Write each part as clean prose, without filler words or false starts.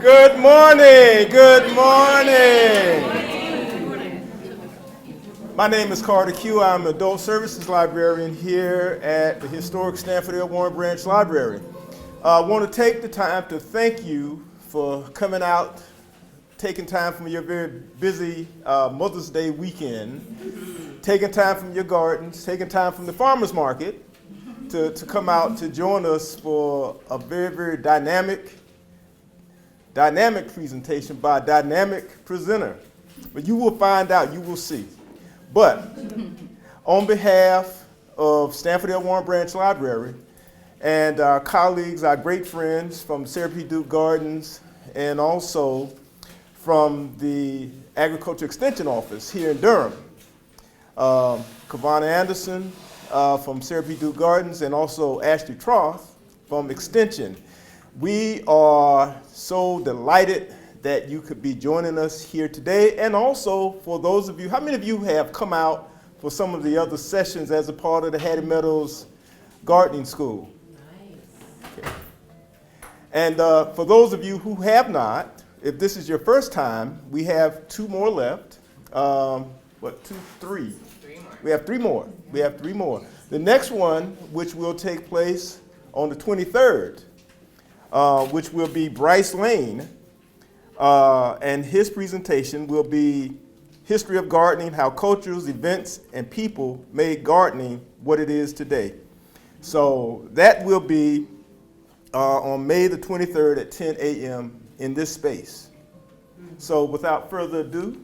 Good morning. Good morning. My name is Carter Q. I'm an adult services librarian here at the historic Stanford L. Warren Branch Library. I want to take the time to thank you for coming out, taking time from your very busy Mother's Day weekend, taking time from your gardens, taking time from the farmer's market to come out to join us for a very, very dynamic presentation by a dynamic presenter. But you will find out, you will see. But on behalf of Stanford L. Warren Branch Library and our colleagues, our great friends from Sarah P. Duke Gardens and also from the Agriculture Extension Office here in Durham, Kavana Anderson from Sarah P. Duke Gardens and also Ashley Troth from Extension. We are so delighted that you could be joining us here today. And also for those of you, how many of you have come out for some of the other sessions as a part of the Hattie Meadows Gardening School? Nice. Okay. And for those of you who have not, if this is your first time, we have two more left. Three? Three more. We have three more. We have three more. The next one, which will take place on the 23rd, which will be Bryce Lane, and his presentation will be History of Gardening, How Cultures, Events, and People Made Gardening What It Is Today. So that will be on May the 23rd at 10 a.m. in this space. So without further ado.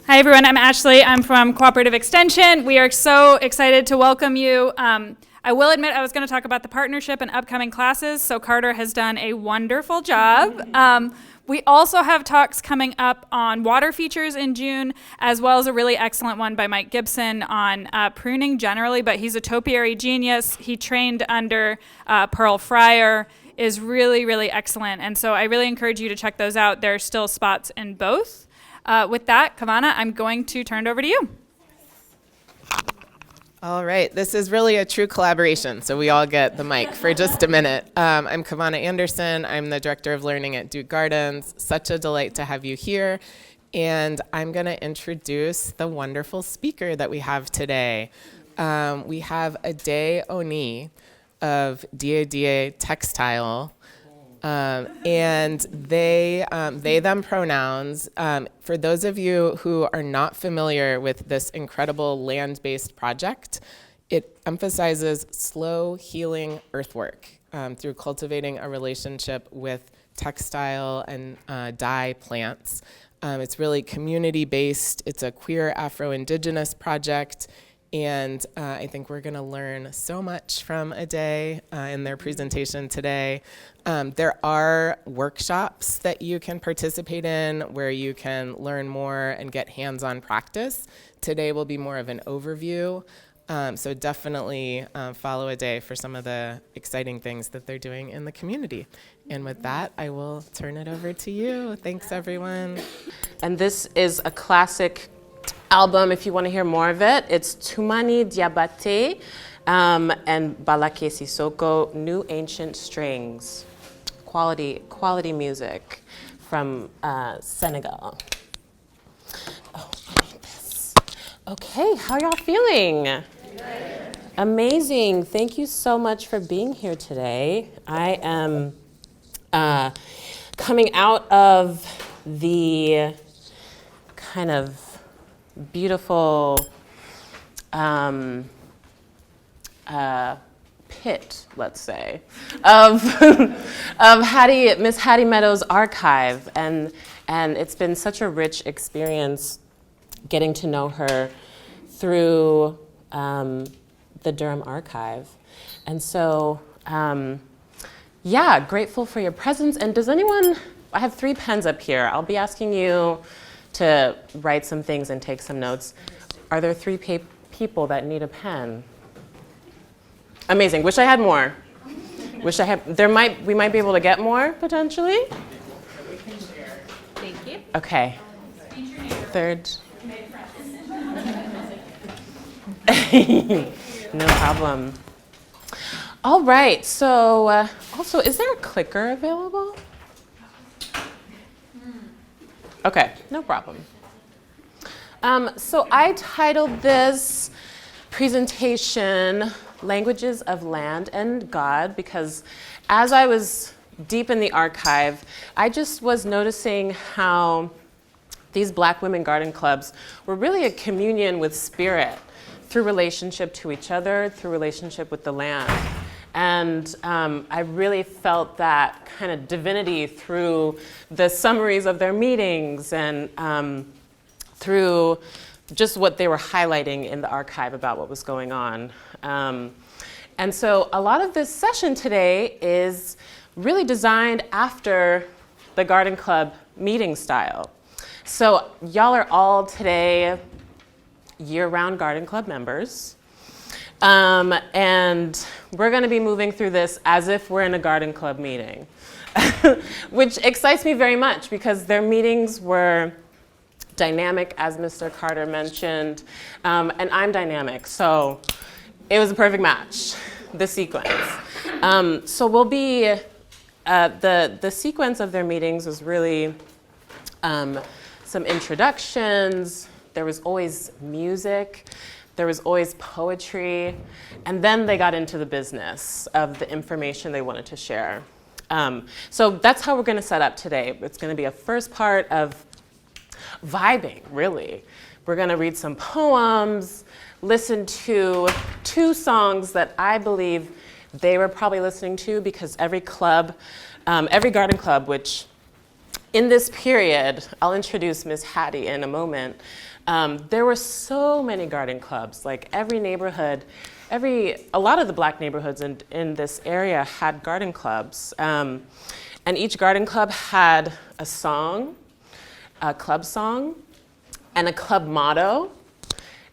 Hi everyone, I'm Ashley. I'm from Cooperative Extension. We are so excited to welcome you. I will admit I was going to talk about the partnership and upcoming classes, so Carter has done a wonderful job. We also have talks coming up on water features in June, as well as a really excellent one by Mike Gibson on pruning generally, but he's a topiary genius. He trained under Pearl Fryer, is really, really excellent, and so I really encourage you to check those out. There are still spots in both. With that, Kavana, I'm going to turn it over to you. All right, this is really a true collaboration, so we all get the mic for just a minute. I'm Kavana Anderson. I'm the Director of Learning at Duke Gardens. Such a delight to have you here. And I'm going to introduce the wonderful speaker that we have today. We have Adé Oni of dìèdìè Textile. And they, them pronouns. For those of you who are not familiar with this incredible land-based project, it emphasizes slow healing earthwork through cultivating a relationship with textile and dye plants. It's really community-based. It's a queer Afro-Indigenous project. And I think we're going to learn so much from Adé in their presentation today. There are workshops that you can participate in where you can learn more and get hands-on practice. Today will be more of an overview. So definitely follow Adé for some of the exciting things that they're doing in the community. And with that, I will turn it over to you. Thanks, everyone. And this is a classic album, if you want to hear more of it. It's Tumani Diabate and Balake Sissoko, New Ancient Strings. Quality music from Senegal. Oh, I need this. Okay, how are y'all feeling? Good. Amazing. Thank you so much for being here today. I am coming out of the kind of beautiful pit, let's say, of Miss Hattie Meadows' archive, and it's been such a rich experience getting to know her through the Durham archive, and so grateful for your presence. And does anyone? I have 3 pens up here. I'll be asking you to write some things and take some notes. Are there 3 people that need a pen? Amazing. Wish I had more. We might be able to get more potentially. We can share. Thank you. Okay. Third. No problem. All right, so also, is there a clicker available? Okay, no problem. So I titled this presentation, Languages of Land and God, because as I was deep in the archive, I just was noticing how these Black women garden clubs were really a communion with spirit through relationship to each other, through relationship with the land. And I really felt that kind of divinity through the summaries of their meetings and through just what they were highlighting in the archive about what was going on. And so a lot of this session today is really designed after the garden club meeting style. So y'all are all today year-round garden club members. And we're going to be moving through this as if we're in a garden club meeting, which excites me very much because their meetings were dynamic, as Mr. Carter mentioned, and I'm dynamic, so it was a perfect match, the sequence. So we'll be, the sequence of their meetings was really some introductions. There was always music. There was always poetry, and then they got into the business of the information they wanted to share. So that's how we're going to set up today. It's going to be a first part of vibing, really. We're going to read some poems, listen to 2 songs that I believe they were probably listening to because every club, every garden club, which in this period, I'll introduce Ms. Hattie in a moment, there were so many garden clubs, like every neighborhood, a lot of the Black neighborhoods in this area had garden clubs. And each garden club had a song, a club song, and a club motto,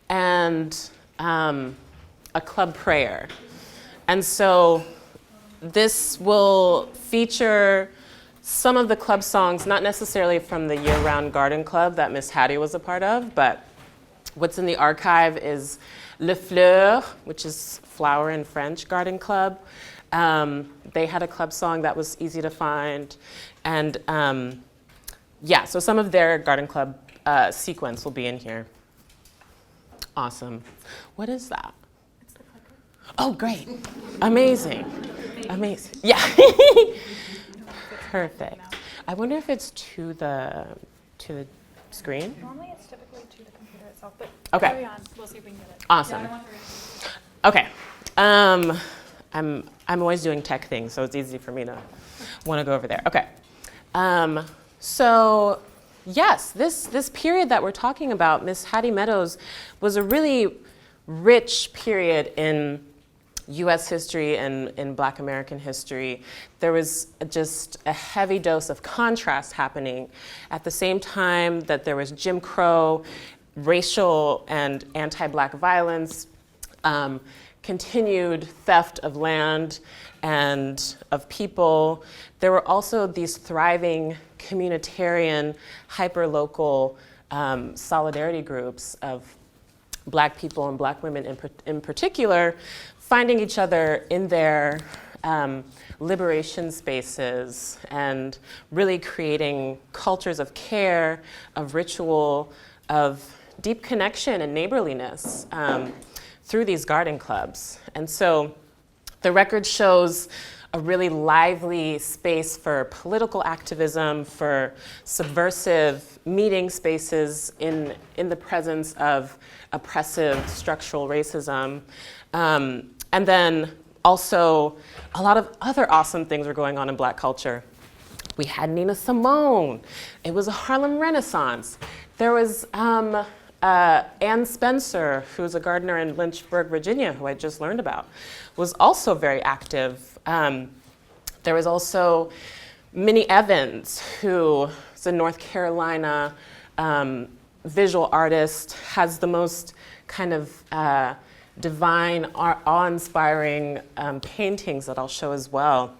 and a club prayer. And so this will feature some of the club songs, not necessarily from the year-round garden club that Miss Hattie was a part of, but what's in the archive is Le Fleur, which is flower in French garden club. They had a club song that was easy to find. And yeah, so some of their garden club sequence will be in here. Awesome. What is that? Oh, great. Amazing. Amazing. Yeah. Perfect. I wonder if it's to the screen. Normally it's typically to the computer itself, but Okay. carry on. We'll see if we can get it. Awesome. Yeah, I don't want Okay. I'm always doing tech things, so it's easy for me to want to go over there. Okay. So yes, this period that we're talking about, Miss Hattie Meadows, was a really rich period in US history and in Black American history. There was just a heavy dose of contrast happening at the same time that there was Jim Crow, racial and anti-Black violence, continued theft of land and of people. There were also these thriving communitarian, hyper-local solidarity groups of Black people and Black women in particular, finding each other in their liberation spaces and really creating cultures of care, of ritual, of deep connection and neighborliness through these garden clubs. And so the record shows a really lively space for political activism, for subversive meeting spaces in the presence of oppressive structural racism. And then also a lot of other awesome things were going on in Black culture. We had Nina Simone. It was a Harlem Renaissance. There was Ann Spencer, who's a gardener in Lynchburg, Virginia, who I just learned about, was also very active. There was also Minnie Evans, who is a North Carolina visual artist, has the most kind of divine, awe-inspiring paintings that I'll show as well,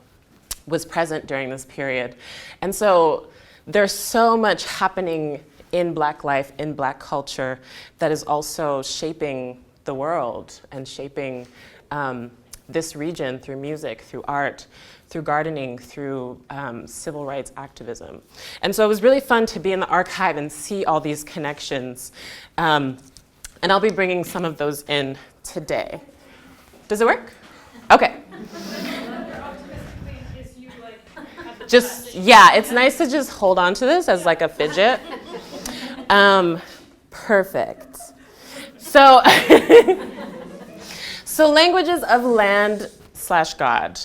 was present during this period. And so there's so much happening in Black life, in Black culture, that is also shaping the world and shaping this region through music, through art, through gardening, through civil rights activism. And so it was really fun to be in the archive and see all these connections. And I'll be bringing some of those in today. Does it work? Okay. Just, yeah, it's nice to just hold on to this as like a fidget. Perfect. So, so languages of land/God,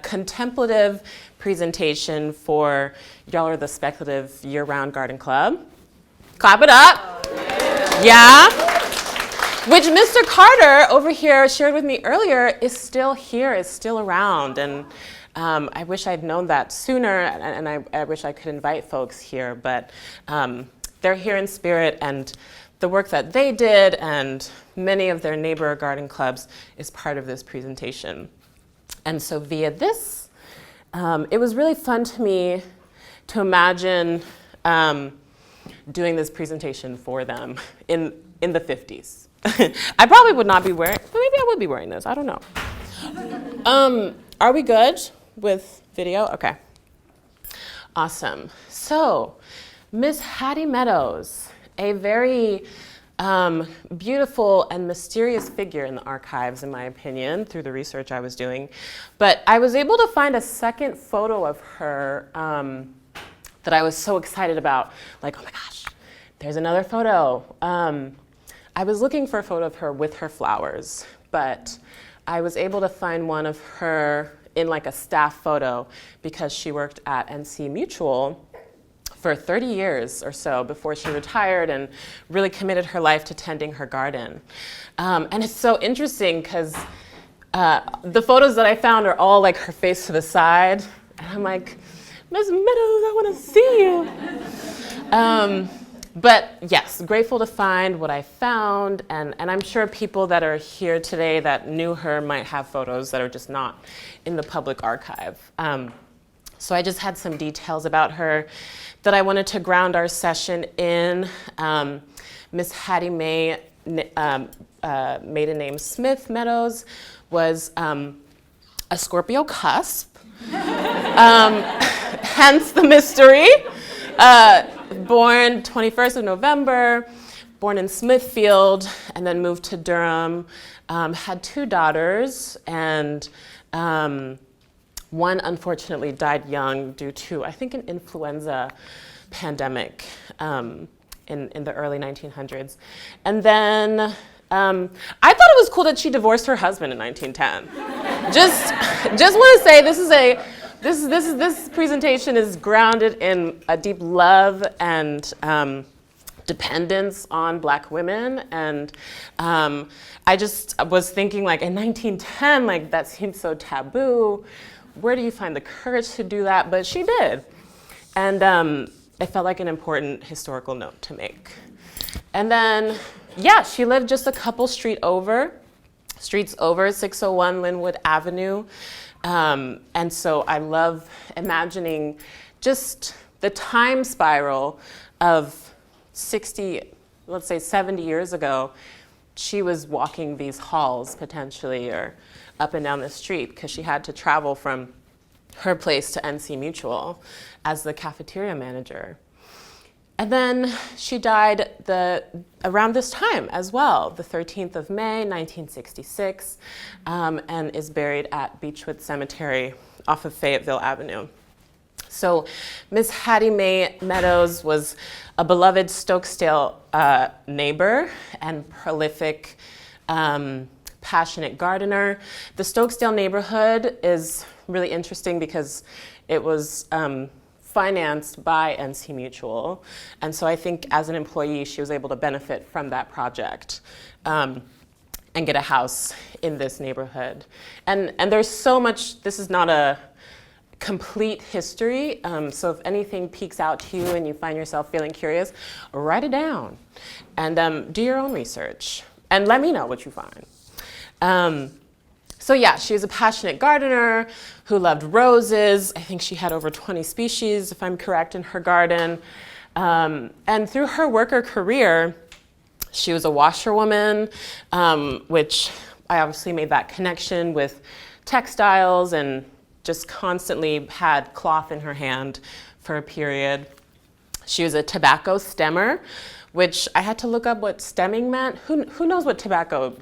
contemplative presentation for y'all are the speculative year-round garden club. Clap it up. Yeah. Which Mr. Carter over here shared with me earlier is still here, is still around. And I wish I'd known that sooner, and I wish I could invite folks here, but they're here in spirit, and the work that they did and many of their neighbor garden clubs is part of this presentation. And so via this, it was really fun to me to imagine doing this presentation for them in the 50s. I probably would not be wearing, but maybe I would be wearing this, I don't know. Are we good with video? Okay. Awesome. So, Miss Hattie Meadows, a very beautiful and mysterious figure in the archives, in my opinion, through the research I was doing. But I was able to find a second photo of her that I was so excited about. Like, oh my gosh, there's another photo. I was looking for a photo of her with her flowers, but I was able to find one of her in like a staff photo because she worked at NC Mutual for 30 years or so before she retired and really committed her life to tending her garden. And it's so interesting because the photos that I found are all like her face to the side. And I'm like, Ms. Meadows, I want to see you. But yes, grateful to find what I found. And I'm sure people that are here today that knew her might have photos that are just not in the public archive. So I just had some details about her that I wanted to ground our session in. Miss Hattie May, maiden name Smith Meadows, was a Scorpio cusp, hence the mystery. Born 21st of November, born in Smithfield, and then moved to Durham. Had 2 daughters, and one unfortunately died young due to, I think, an influenza pandemic in the early 1900s. And then I thought it was cool that she divorced her husband in 1910. Just want to say this presentation is grounded in a deep love and dependence on Black women, and I just was thinking, like, in 1910, like, that seems so taboo. Where do you find the courage to do that? But she did. And it felt like an important historical note to make. And then, yeah, she lived just a couple streets over, 601 Linwood Avenue. And so I love imagining just the time spiral of 60, let's say 70 years ago. She was walking these halls potentially, or up and down the street, because she had to travel from her place to NC Mutual as the cafeteria manager. And then she died around this time as well, the 13th of May, 1966, and is buried at Beechwood Cemetery off of Fayetteville Avenue. So Miss Hattie Mae Meadows was a beloved Stokesdale neighbor and prolific, passionate gardener. The Stokesdale neighborhood is really interesting because it was financed by NC Mutual. And so I think as an employee, she was able to benefit from that project and get a house in this neighborhood. And there's so much, this is not a complete history. So if anything peeks out to you and you find yourself feeling curious, write it down and do your own research and let me know what you find. So yeah, she was a passionate gardener who loved roses. I think she had over 20 species, if I'm correct, in her garden. And through her worker career, she was a washerwoman, which I obviously made that connection with textiles and just constantly had cloth in her hand for a period. She was a tobacco stemmer, which I had to look up what stemming meant. Who knows what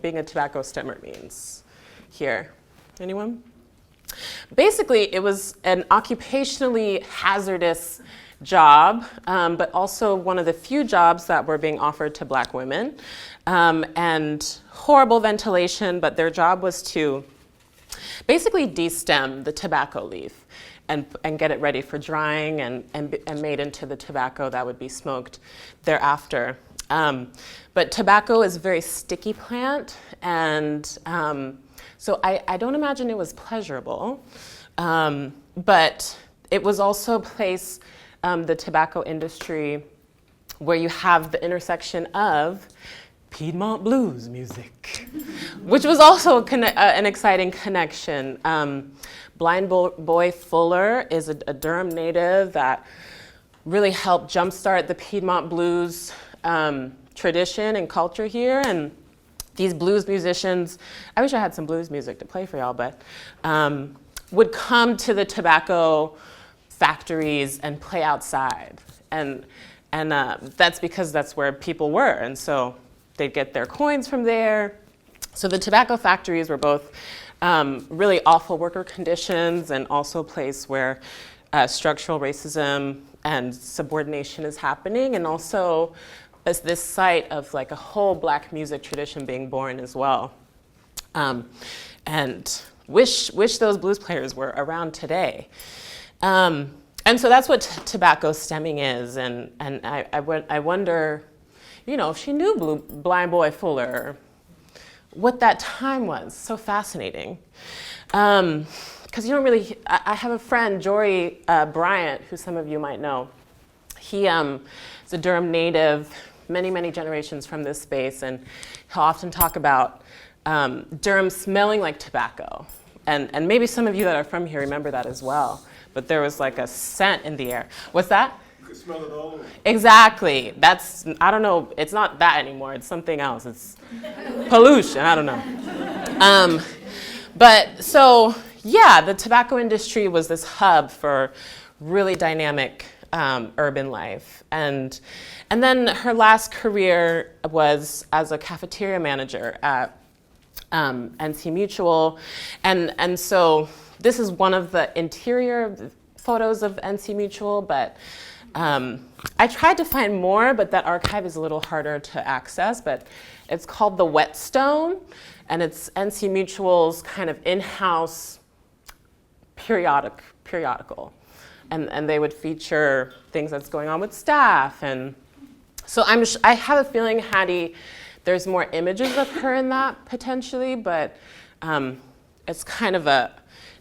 being a tobacco stemmer means here? Anyone? Basically, it was an occupationally hazardous job, but also one of the few jobs that were being offered to Black women. And horrible ventilation, but their job was to basically destem the tobacco leaf and get it ready for drying and made into the tobacco that would be smoked thereafter. But tobacco is a very sticky plant, and so I don't imagine it was pleasurable, but it was also a place, the tobacco industry, where you have the intersection of Piedmont blues music, which was also an exciting connection. Blind Boy Fuller is a Durham native that really helped jumpstart the Piedmont blues tradition and culture here. And these blues musicians, I wish I had some blues music to play for y'all, but would come to the tobacco factories and play outside. And that's because that's where people were. And so they'd get their coins from there. So the tobacco factories were both really awful worker conditions and also a place where structural racism and subordination is happening, and also as this site of like a whole Black music tradition being born as well. And wish those blues players were around today. And so that's what tobacco stemming is, and I wonder, if she knew Blind Boy Fuller, what that time was. So fascinating. Because you don't really, I have a friend, Jory Bryant, who some of you might know. He is a Durham native, many generations from this space, and he'll often talk about Durham smelling like tobacco. And maybe some of you that are from here remember that as well. But there was like a scent in the air. What's that? You could smell it all over. Exactly. I don't know, it's not that anymore, it's something else. It's pollution, I don't know. But so, yeah, the tobacco industry was this hub for really dynamic urban life. And then her last career was as a cafeteria manager at NC Mutual. And so this is one of the interior photos of NC Mutual, but I tried to find more, but that archive is a little harder to access, but it's called The Whetstone, and it's NC Mutual's kind of in-house periodical. And they would feature things that's going on with staff. And so I have a feeling, Hattie, there's more images of her in that potentially, but it's kind of a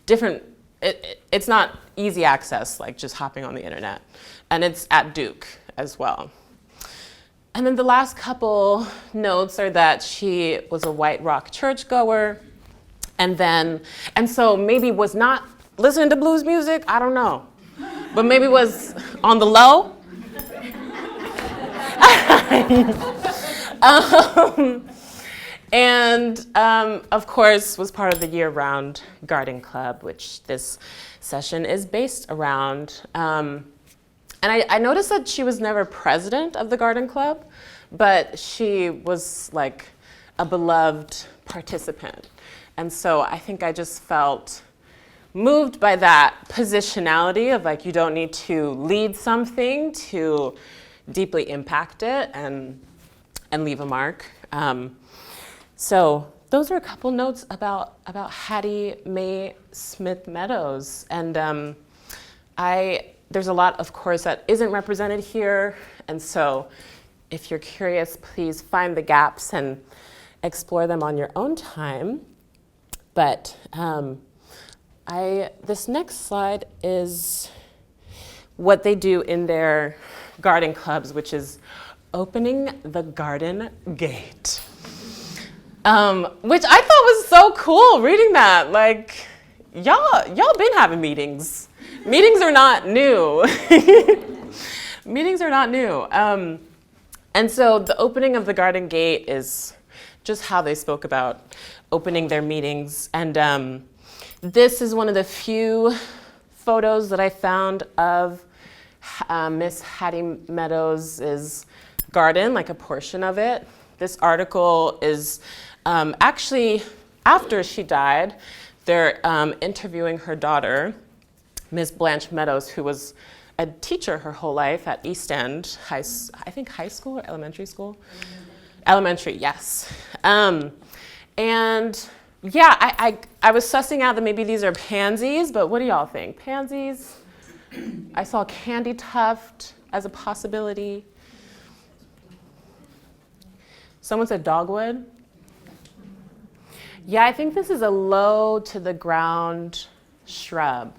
different, it's not easy access, like just hopping on the internet. And it's at Duke as well. And then the last couple notes are that she was a White Rock churchgoer, and so maybe was not listening to blues music, I don't know. But maybe was on the low. And of course was part of the year-round garden club, which this session is based around. And I noticed that she was never president of the garden club, but she was like a beloved participant. And so I think I just felt moved by that positionality of like, you don't need to lead something to deeply impact it and leave a mark. So those are a couple notes about Hattie Mae Smith Meadows. And there's a lot, of course, that isn't represented here. And so if you're curious, please find the gaps and explore them on your own time. But this next slide is what they do in their garden clubs, which is opening the garden gate. Which I thought was so cool reading that. Like, y'all been having meetings. Meetings are not new. Meetings are not new. And so the opening of the garden gate is just how they spoke about opening their meetings. And this is one of the few photos that I found of Miss Hattie Meadows' garden, like a portion of it. This article is actually after she died. They're interviewing her daughter, Miss Blanche Meadows, who was a teacher her whole life at East End, I think high school or elementary school? Elementary, yes. And yeah, I was sussing out that maybe these are pansies, but what do y'all think? Pansies? I saw candy tuft as a possibility. Someone said dogwood. Yeah, I think this is a low to the ground shrub.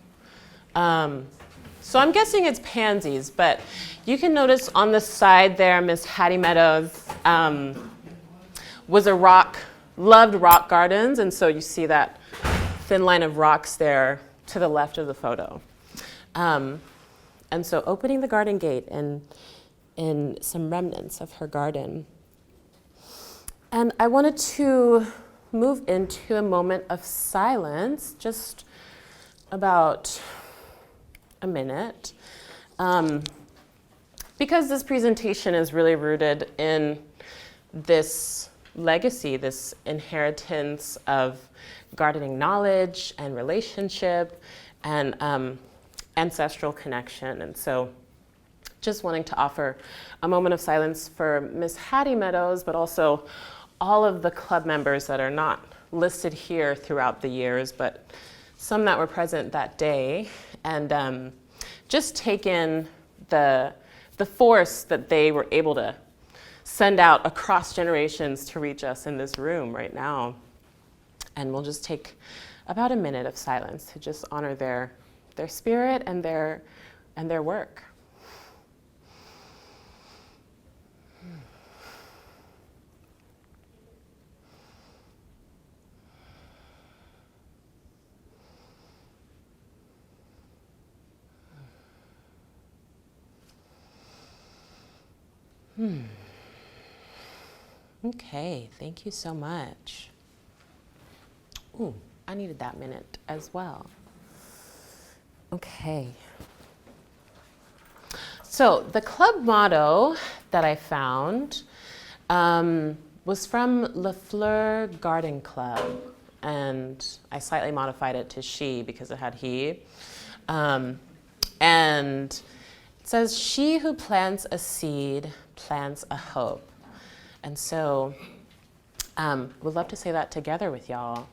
So I'm guessing it's pansies, but you can notice on the side there, Miss Hattie Meadows was loved rock gardens, and so you see that thin line of rocks there to the left of the photo. And so opening the garden gate and some remnants of her garden. And I wanted to move into a moment of silence, just about a minute, because this presentation is really rooted in this legacy, this inheritance of gardening knowledge and relationship and ancestral connection. And so just wanting to offer a moment of silence for Miss Hattie Meadows, but also all of the club members that are not listed here throughout the years, but some that were present that day, and just take in the force that they were able to send out across generations to reach us in this room right now. And we'll just take about a minute of silence to just honor their spirit and their work. Okay, thank you so much. Ooh, I needed that minute as well. Okay. So the club motto that I found was from Le Fleur Garden Club, and I slightly modified it to she because it had he. And it says, "She who plants a seed plants a hope." And so we'd love to say that together with y'all.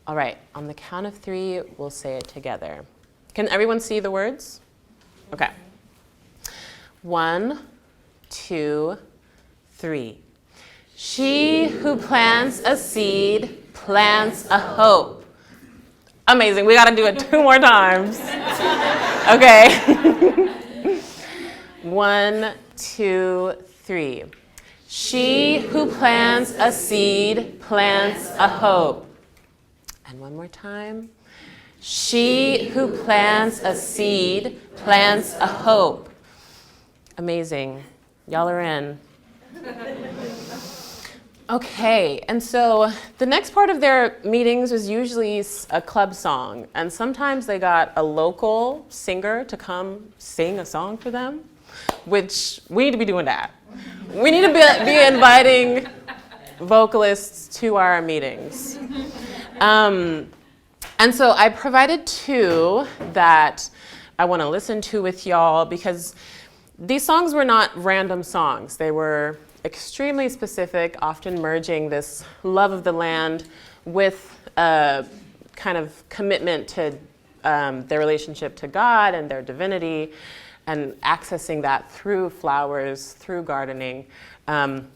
All right, on the count of 3, we'll say it together. Can everyone see the words? Okay. 1, 2, 3. She who plants a seed plants a hope. Amazing, we gotta do it 2 more times. Okay. 1, 2, 3. She who plants a seed plants a hope. And one more time. She who plants a seed plants a hope. Amazing. Y'all are in. Okay, and so the next part of their meetings was usually a club song, and sometimes they got a local singer to come sing a song for them, which we need to be doing that. We need to be inviting vocalists to our meetings. And so I provided 2 that I want to listen to with y'all, because these songs were not random songs. They were extremely specific, often merging this love of the land with a kind of commitment to their relationship to God and their divinity, and accessing that through flowers, through gardening. And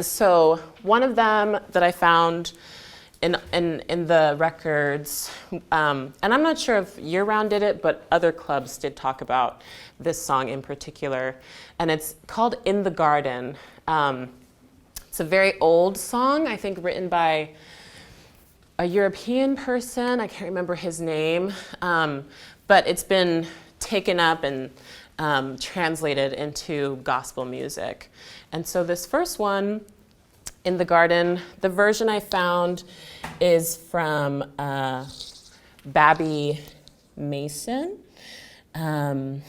so one of them that I found in the records, and I'm not sure if Year Round did it, but other clubs did talk about this song in particular, and it's called "In the Garden." It's a very old song, I think written by a European person, I can't remember his name, but it's been taken up and translated into gospel music. And so this first one in the garden. The version I found is from Babby Mason. And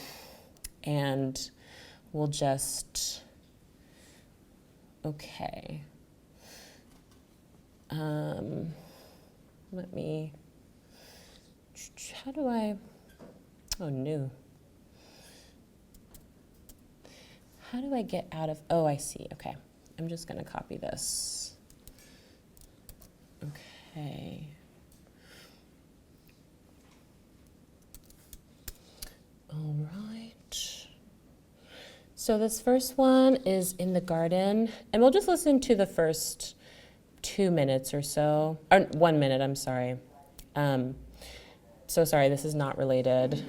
we'll just, okay. Let me, how do I, oh, new. How do I get out of, oh, I see, okay. I'm just gonna copy this. Okay. All right. So this first one is in the garden, and we'll just listen to the first 2 minutes or so, or 1 minute, I'm sorry. So sorry, this is not related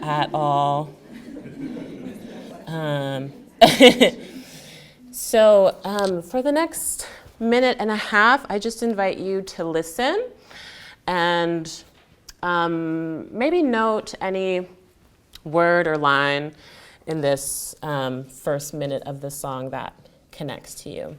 at all. So for the next minute and a half, I just invite you to listen and maybe note any word or line in this first minute of the song that connects to you.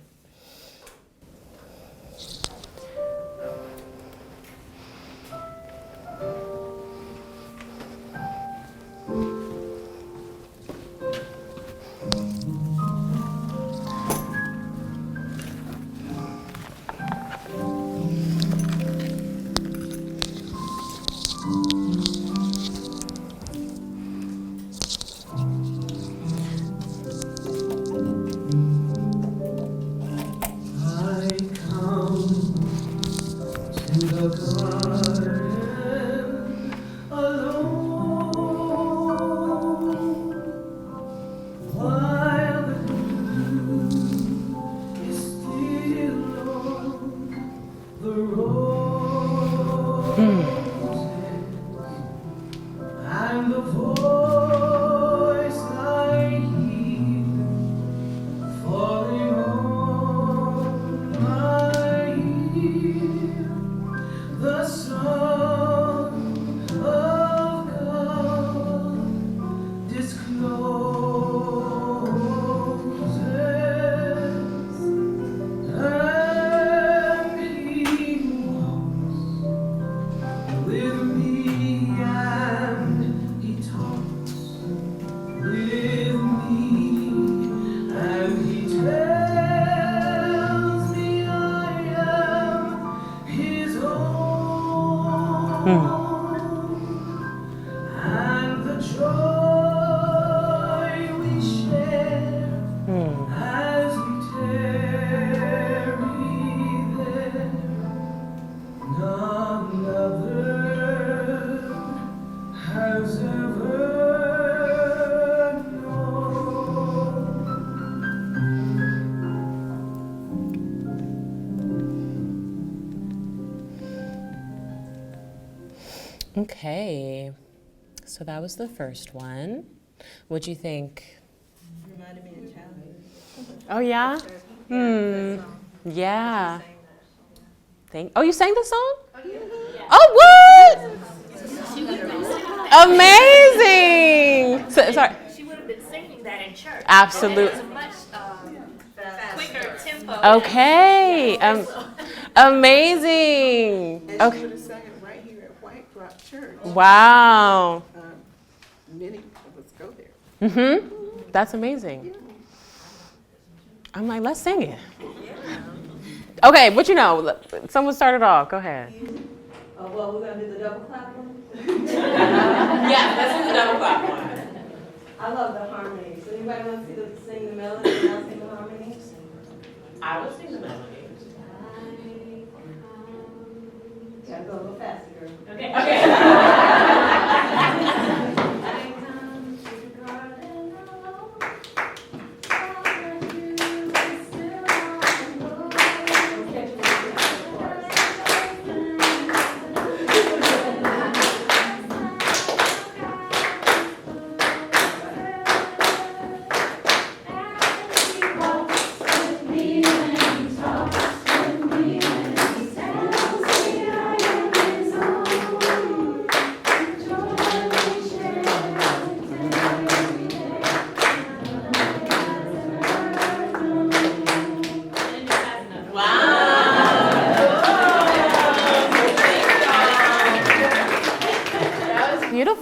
Okay, so that was the first one. What'd you think? Reminded me of childhood. Oh, yeah? Yeah. Oh, you sang the song? Oh, what? Amazing! Sorry. She would have been singing that in church. Absolutely. It's a much quicker tempo. Okay. Amazing. And Okay. she would have sang it right here at White Rock Church. Wow. Many of us go there. That's amazing. I'm like, let's sing it. Okay, what you know? Someone started off. Go ahead. Well, we're going to do the double clap one. Yeah, let's do the double clap one. I love the harmony. So anybody want to sing the melody and I'll sing the harmony? I will sing the melody. Gotta go a little faster, girl. Okay.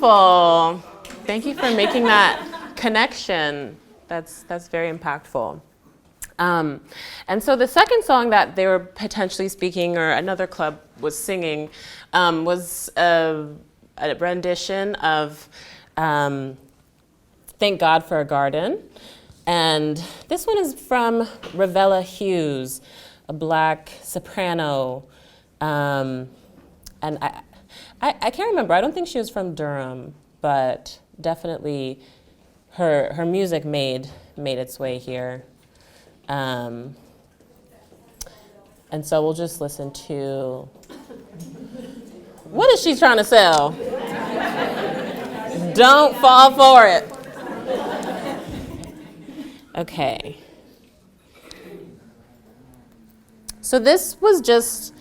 beautiful. Thank you for making that connection. That's very impactful. And so the second song that they were potentially speaking, or another club was singing, was a rendition of Thank God for a Garden. And this one is from Ravella Hughes, a Black soprano. And I can't remember. I don't think she was from Durham, but definitely her music made its way here. And so we'll just listen to, what is she trying to sell? Don't fall for it. Okay. So this was just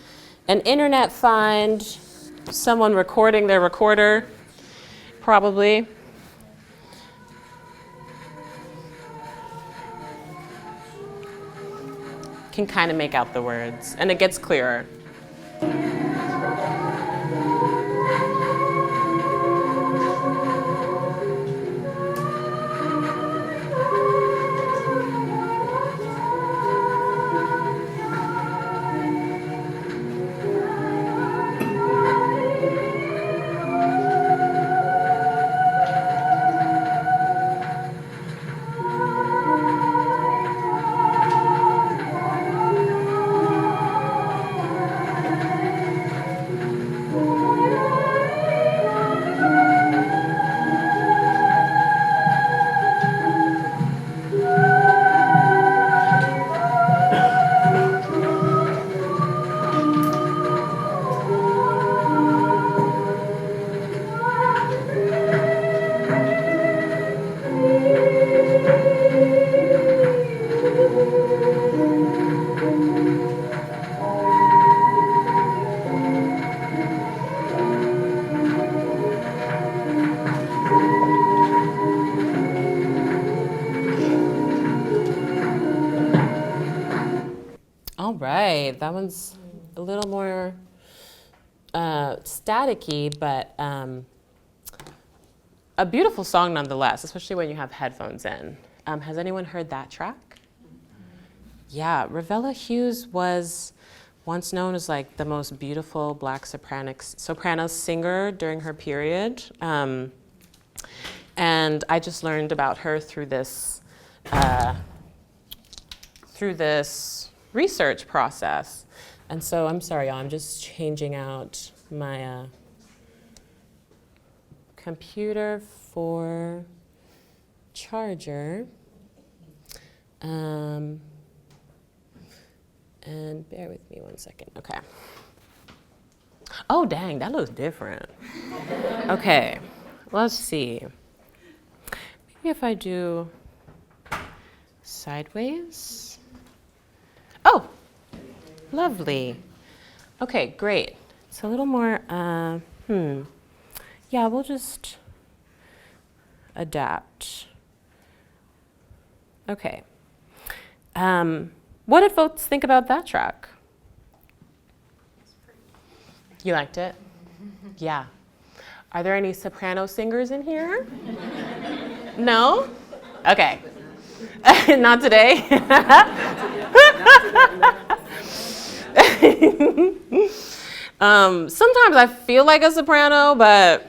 an internet find, someone recording their recorder, probably. Can kind of make out the words, and it gets clearer. All right, that one's a little more staticky, but a beautiful song nonetheless, especially when you have headphones in. Has anyone heard that track? Yeah, Ravella Hughes was once known as like the most beautiful Black soprano singer during her period. And I just learned about her through this research process. And so I'm sorry, y'all, I'm just changing out my computer for charger. And bear with me 1 second. Okay. Oh, dang, that looks different. Okay, let's see. Maybe if I do sideways. Oh, lovely. Okay, great. It's a little more, yeah, we'll just adapt. Okay. What did folks think about that track? You liked it? Yeah. Are there any soprano singers in here? No? Okay. Not today? Sometimes I feel like a soprano, but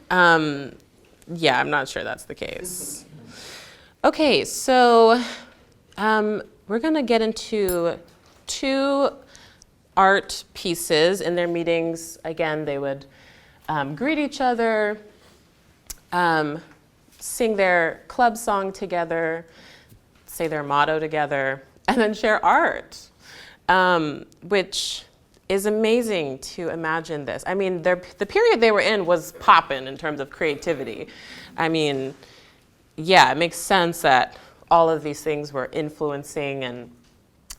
yeah, I'm not sure that's the case. Okay, so we're gonna get into two art pieces. In their meetings, again, they would greet each other, sing their club song together, say their motto together, and then share art, which is amazing to imagine this. I mean, the period they were in was poppin' in terms of creativity. I mean, yeah, it makes sense that all of these things were influencing and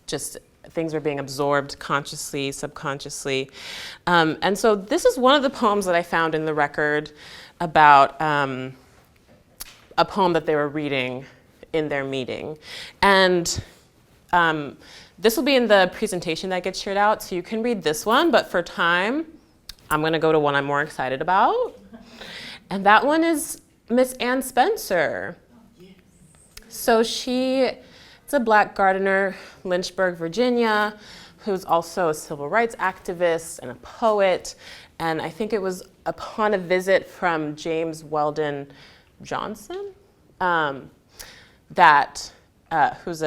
just things were being absorbed consciously, subconsciously. And so this is one of the poems that I found in the record about a poem that they were reading in their meeting. And this will be in the presentation that gets shared out, so you can read this one, but for time, I'm gonna go to one I'm more excited about. And that one is Miss Ann Spencer. So it's a Black gardener, Lynchburg, Virginia, who's also a civil rights activist and a poet. And I think it was upon a visit from James Weldon Johnson who's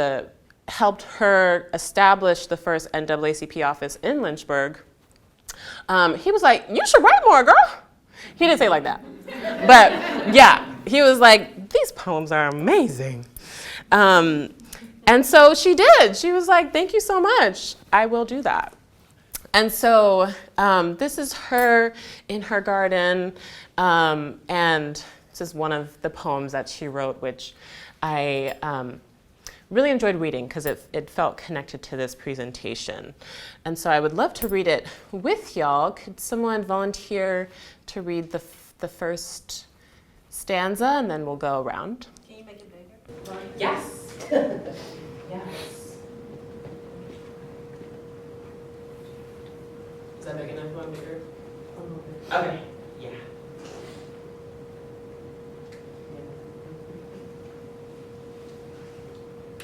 helped her establish the first NAACP office in Lynchburg. He was like, "You should write more, girl." He didn't say it like that. But yeah, he was like, "These poems are amazing." And so she did. She was like, "Thank you so much. I will do that." And so this is her in her garden. And this is one of the poems that she wrote, which I really enjoyed reading because it felt connected to this presentation. And so I would love to read it with y'all. Could someone volunteer to read the first stanza, and then we'll go around? Can you make it bigger? Yes. Yes. Is that big enough? One bigger? Okay. Yeah.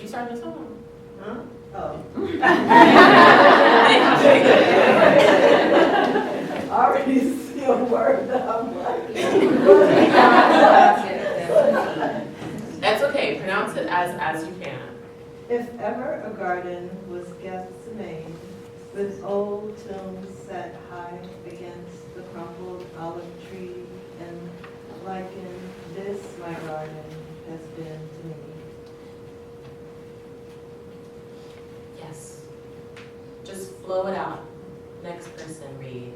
You started the song. Huh? Oh. I already see a word that I'm like. That's okay. Pronounce it as you can. If ever a garden was Gethsemane, with old tombs set high against the crumpled olive tree, and lichen, this my garden has been to me. Yes. Just flow it out. Next person, read.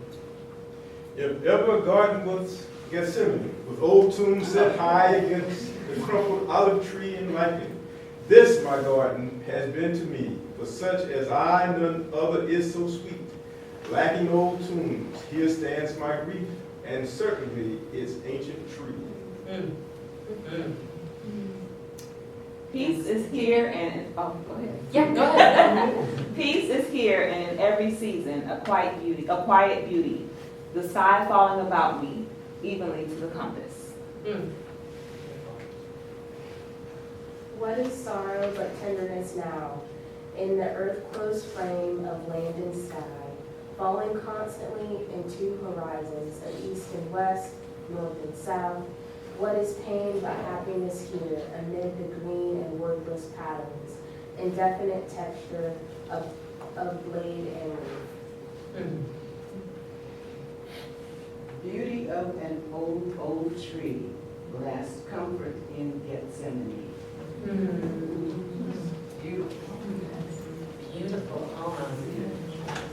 If ever a garden was Gethsemane, with old tombs set high against the crumpled olive tree and lichen, this my garden has been to me. For such as I, none other is so sweet. Lacking old tombs, here stands my grief, and certainly its ancient tree. Peace is here and, oh, go ahead. Yeah, go ahead. Peace is here and in every season, a quiet beauty, the sky falling about me, evenly to the compass. What is sorrow but tenderness now, in the earth-closed frame of land and sky, falling constantly in two horizons of east and west, north and south? What is pain but happiness here, amid the green and wordless patterns, indefinite texture of blade and leaf? Beauty of an old tree, last comfort in Gethsemane. Beautiful poem.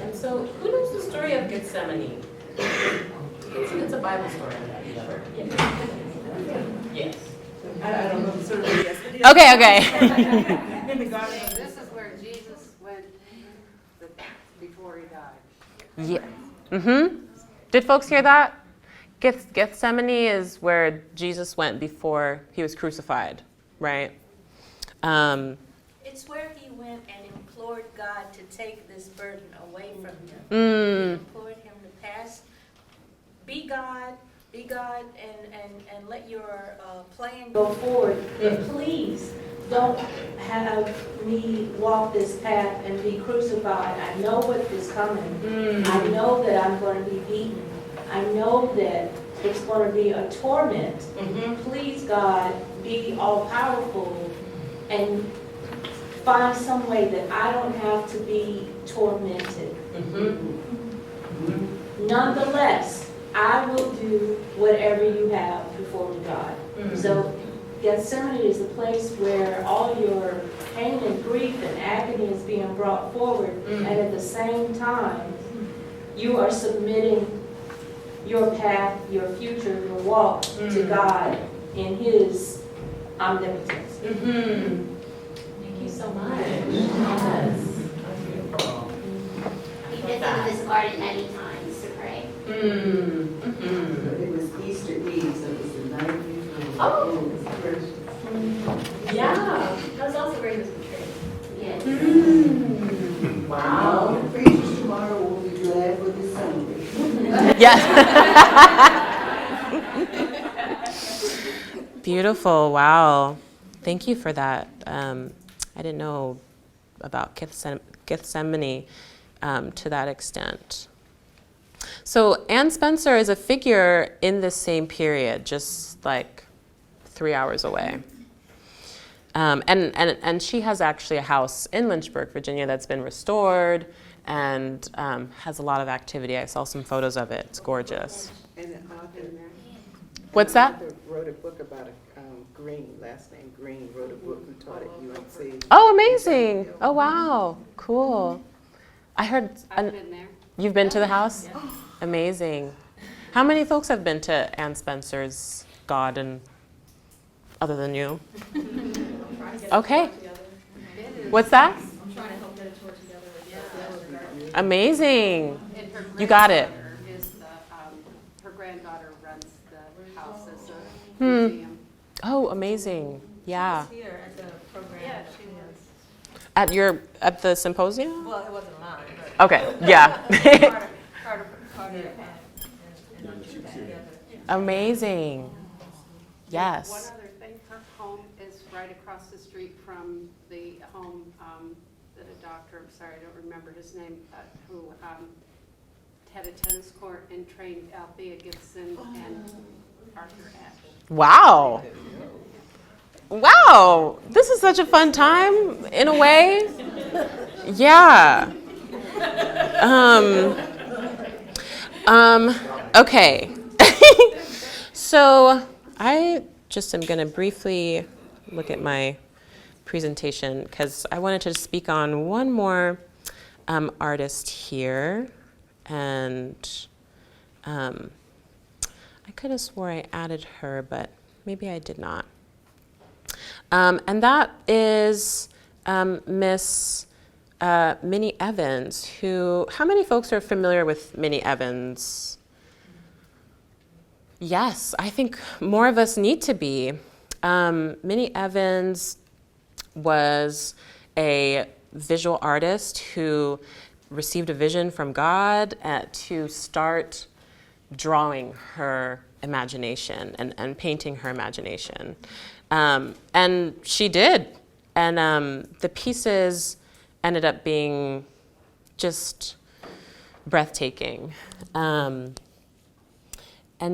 And so, who knows the story of Gethsemane? It's a Bible story. Yes. I don't know the story, but yes, it is. Okay. In the garden of This is where Jesus went before he died. Yeah. Did folks hear that? Gethsemane is where Jesus went before he was crucified, right? It's where he went and implored God to take this burden away from him. He implored him to pass, be God, and let your plan go forward. And please don't have me walk this path and be crucified. I know what is coming. I know that I'm going to be beaten. I know that it's going to be a torment. Please, God, be all powerful and find some way that I don't have to be tormented. Nonetheless, I will do whatever you have before me, God. So Gethsemane is the place where all your pain and grief and agony is being brought forward, and at the same time, you are submitting your path, your future, your walk to God in His omnipotence. Thank you so much. Yes. We've visited this garden many times to pray. But it was Easter Eve, so it was the night before. Oh. It was the first. Yeah. That was also where he was betrayed. Yes. Wow. The preachers tomorrow will be glad for this Sunday. Yes. Beautiful. Wow. Thank you for that. I didn't know about Gethsemane to that extent. So Anne Spencer is a figure in this same period, just like 3 hours away. And she has actually a house in Lynchburg, Virginia that's been restored and has a lot of activity. I saw some photos of it. It's gorgeous. And an author there. What's that? An author wrote a book about Green, last name Green, wrote a book who taught at UNC. Oh, amazing. Oh, wow. Cool. I heard. I've been there. You've been to the house? Yeah. Amazing. How many folks have been to Anne Spencer's garden other than you? Okay. What's that? I'm trying to help get a tour together with Amazing. You got it. Her granddaughter runs the house as a museum. Oh, amazing. Yeah. Here at the program. Yeah, she was. At the symposium? Well, it wasn't mine, but. Okay. Yeah. Carter and together. Amazing. Yes. One other thing, her home is right across the street from the home that a doctor, I'm sorry, I don't remember his name, who had a tennis court and trained Althea Gibson and Arthur Ashe. Wow. Wow. This is such a fun time in a way. Yeah. Okay. So I just am going to briefly look at my presentation because I wanted to speak on one more artist here. And I could have swore I added her, but maybe I did not. And that is Miss Minnie Evans, who, how many folks are familiar with Minnie Evans? Yes, I think more of us need to be. Minnie Evans was a visual artist who received a vision from God to start drawing her imagination and painting her imagination. And she did. And the pieces ended up being just breathtaking. And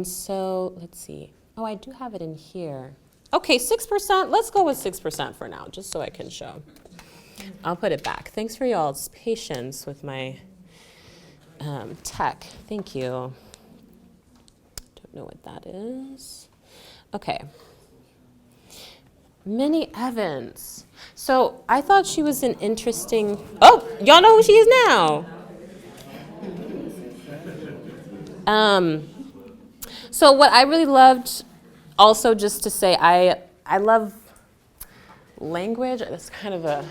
so, let's see. Oh, I do have it in here. Okay, 6%. Let's go with 6% for now, just so I can show. I'll put it back. Thanks for y'all's patience with my tech. Thank you. Don't know what that is. Okay. Minnie Evans. So I thought she was an interesting... Oh, y'all know who she is now. So what I really loved, also just to say, I love language. It's kind of a...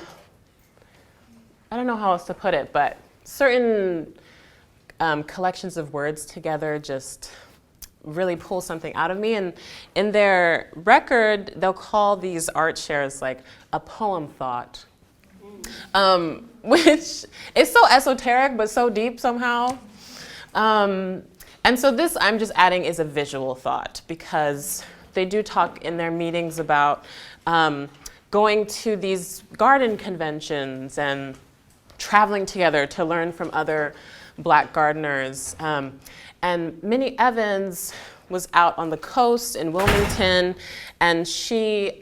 I don't know how else to put it, but certain collections of words together just really pull something out of me. And in their record, they'll call these art shares like a poem thought, which is so esoteric but so deep somehow. And so this I'm just adding is a visual thought, because they do talk in their meetings about going to these garden conventions and traveling together to learn from other Black gardeners. And Minnie Evans was out on the coast in Wilmington, and she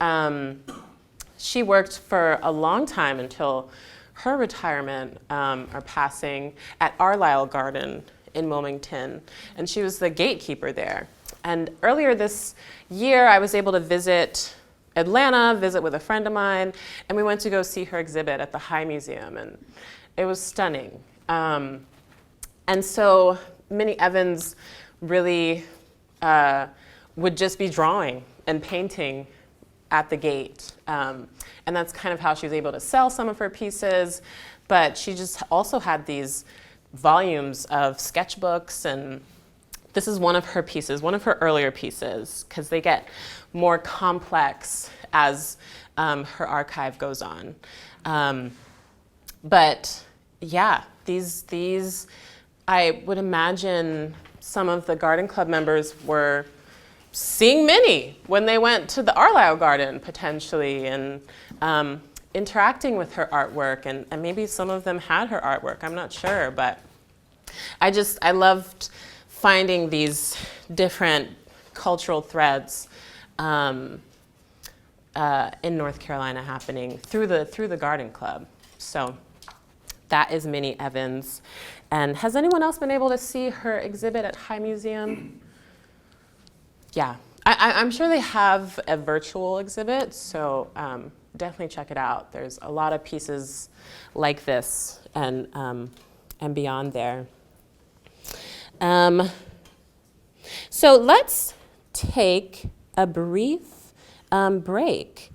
worked for a long time until her retirement or passing at Arlisle Garden in Wilmington, and she was the gatekeeper there. And earlier this year, I was able to visit Atlanta, visit with a friend of mine, and we went to go see her exhibit at the High Museum, and it was stunning. And so Minnie Evans really would just be drawing and painting at the gate. And that's kind of how she was able to sell some of her pieces, but she just also had these volumes of sketchbooks, and this is one of her pieces, one of her earlier pieces, because they get more complex as her archive goes on. But yeah, these I would imagine some of the garden club members were seeing Minnie when they went to the Arlisle Garden, potentially, and interacting with her artwork, and maybe some of them had her artwork, I'm not sure, but I loved finding these different cultural threads in North Carolina happening through the Garden Club. So that is Minnie Evans. And has anyone else been able to see her exhibit at High Museum? Yeah, I'm sure they have a virtual exhibit, so definitely check it out. There's a lot of pieces like this and beyond there. So let's take a brief break.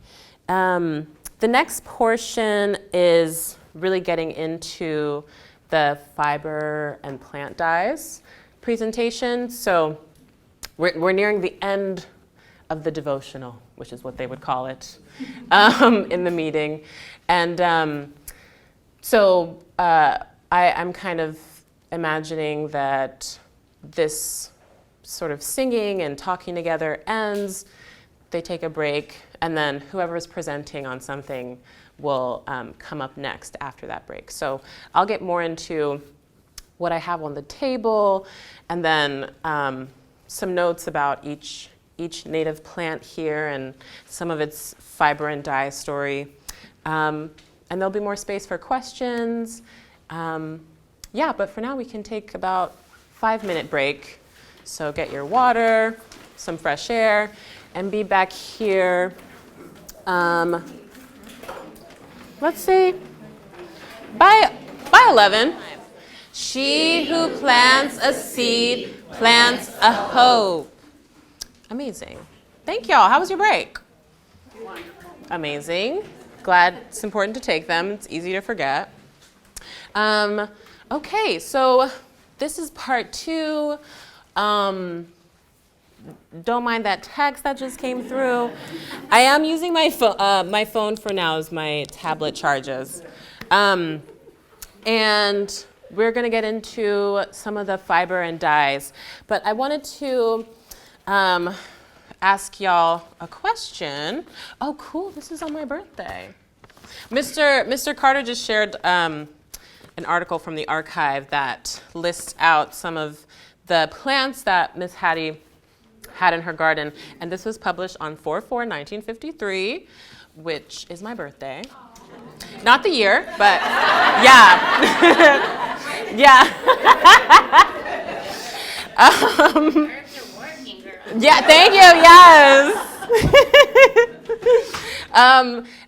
The next portion is really getting into the fiber and plant dyes presentation. So we're nearing the end of the devotional, which is what they would call it in the meeting. And so I'm kind of imagining that this sort of singing and talking together ends, they take a break, and then whoever is presenting on something will come up next after that break. So I'll get more into what I have on the table, and then some notes about each native plant here and some of its fiber and dye story. And there'll be more space for questions. Yeah, but for now we can take about 5-minute break. So get your water, some fresh air, and be back here. Let's see, by 11. She who plants a seed plants a hope. Amazing. Thank y'all. How was your break? Amazing. Glad it's important to take them. It's easy to forget. Okay, so this is part 2. Don't mind that text that just came through. I am using my phone for now as my tablet charges. And we're going to get into some of the fiber and dyes. But I wanted to ask y'all a question. Oh, cool. This is on my birthday. Mr. Carter just shared an article from the archive that lists out some of the plants that Miss Hattie had in her garden. And this was published on 4/4/1953, which is my birthday. Not the year, but yeah. Yeah. Yeah, thank you, yes.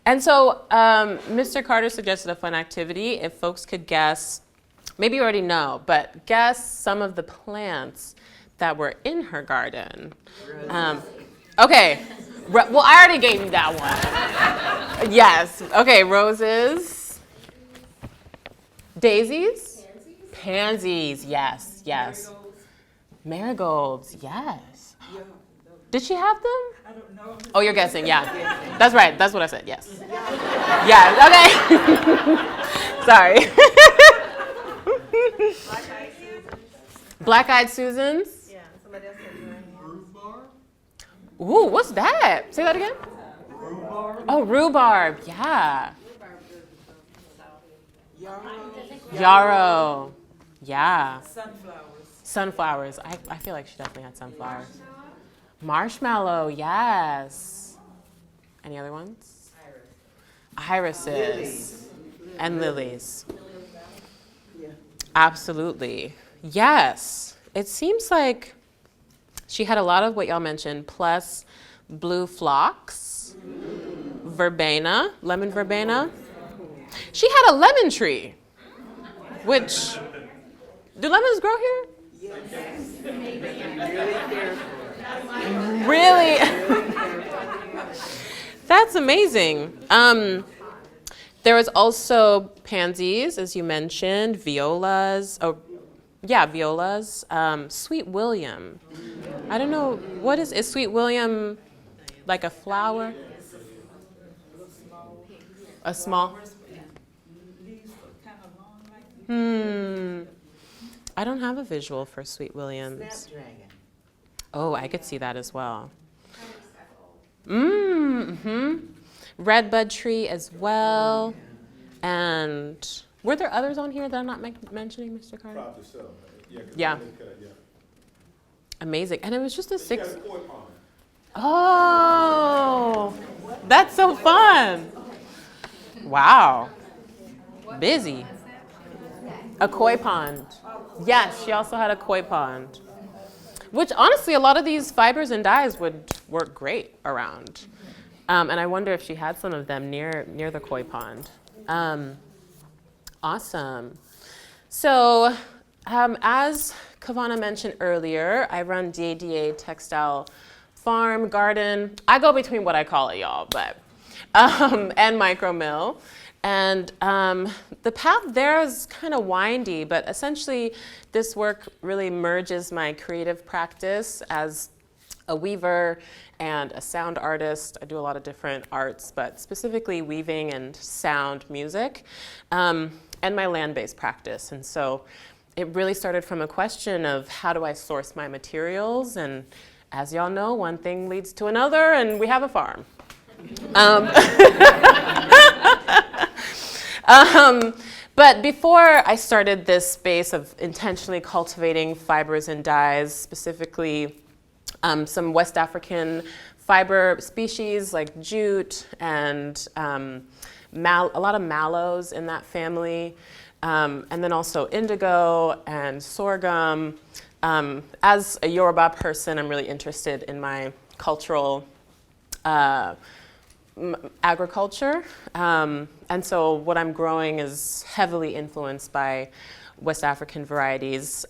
And so Mr. Carter suggested a fun activity. If folks could guess, maybe you already know, but guess some of the plants that were in her garden. Okay, well, I already gave you that one. Yes, okay, roses. Daisies? Pansies, yes, yes. Marigolds, yes. Did she have them? I don't know. Oh, you're guessing, yeah. That's right, that's what I said, yes. Yeah, okay. Sorry. Black-eyed Susans? Yeah, somebody else said rhubarb. Ooh, what's that? Say that again? Rhubarb. Oh, rhubarb, yeah. Yarrow. Yeah. Sunflowers. I feel like she definitely had sunflowers. Marshmallow, yes. Any other ones? Irises. And lilies. Absolutely. Yes. It seems like she had a lot of what y'all mentioned, plus blue phlox, verbena, lemon verbena. She had a lemon tree, which, do lemons grow here? Yes. Really? That's amazing. There was also pansies, as you mentioned, violas. Oh, yeah, violas. Sweet William. I don't know, is Sweet William like a flower? A small? I don't have a visual for Sweet Williams. Snapdragon. Oh, I could see that as well. Mm-hmm. Redbud tree as well. And were there others on here that I'm not mentioning, Mr. Carter? Probably so. Yeah. Yeah. Amazing. And it was just a She 6. got a koi pond. Oh, that's so fun. Wow. Busy. A koi pond. Yes, she also had a koi pond. Which honestly, a lot of these fibers and dyes would work great around. And I wonder if she had some of them near the koi pond. Awesome. So as Kavana mentioned earlier, I run dìèdìè textile farm, garden. I go between what I call it, y'all, but, and micromill. And the path there is kind of windy, but essentially this work really merges my creative practice as a weaver and a sound artist. I do a lot of different arts, but specifically weaving and sound music, and my land-based practice. And so it really started from a question of how do I source my materials? And as y'all know, one thing leads to another, and we have a farm. But before I started this space of intentionally cultivating fibers and dyes, specifically some West African fiber species like jute and a lot of mallows in that family, and then also indigo and sorghum. As a Yoruba person, I'm really interested in my cultural agriculture. And so what I'm growing is heavily influenced by West African varieties.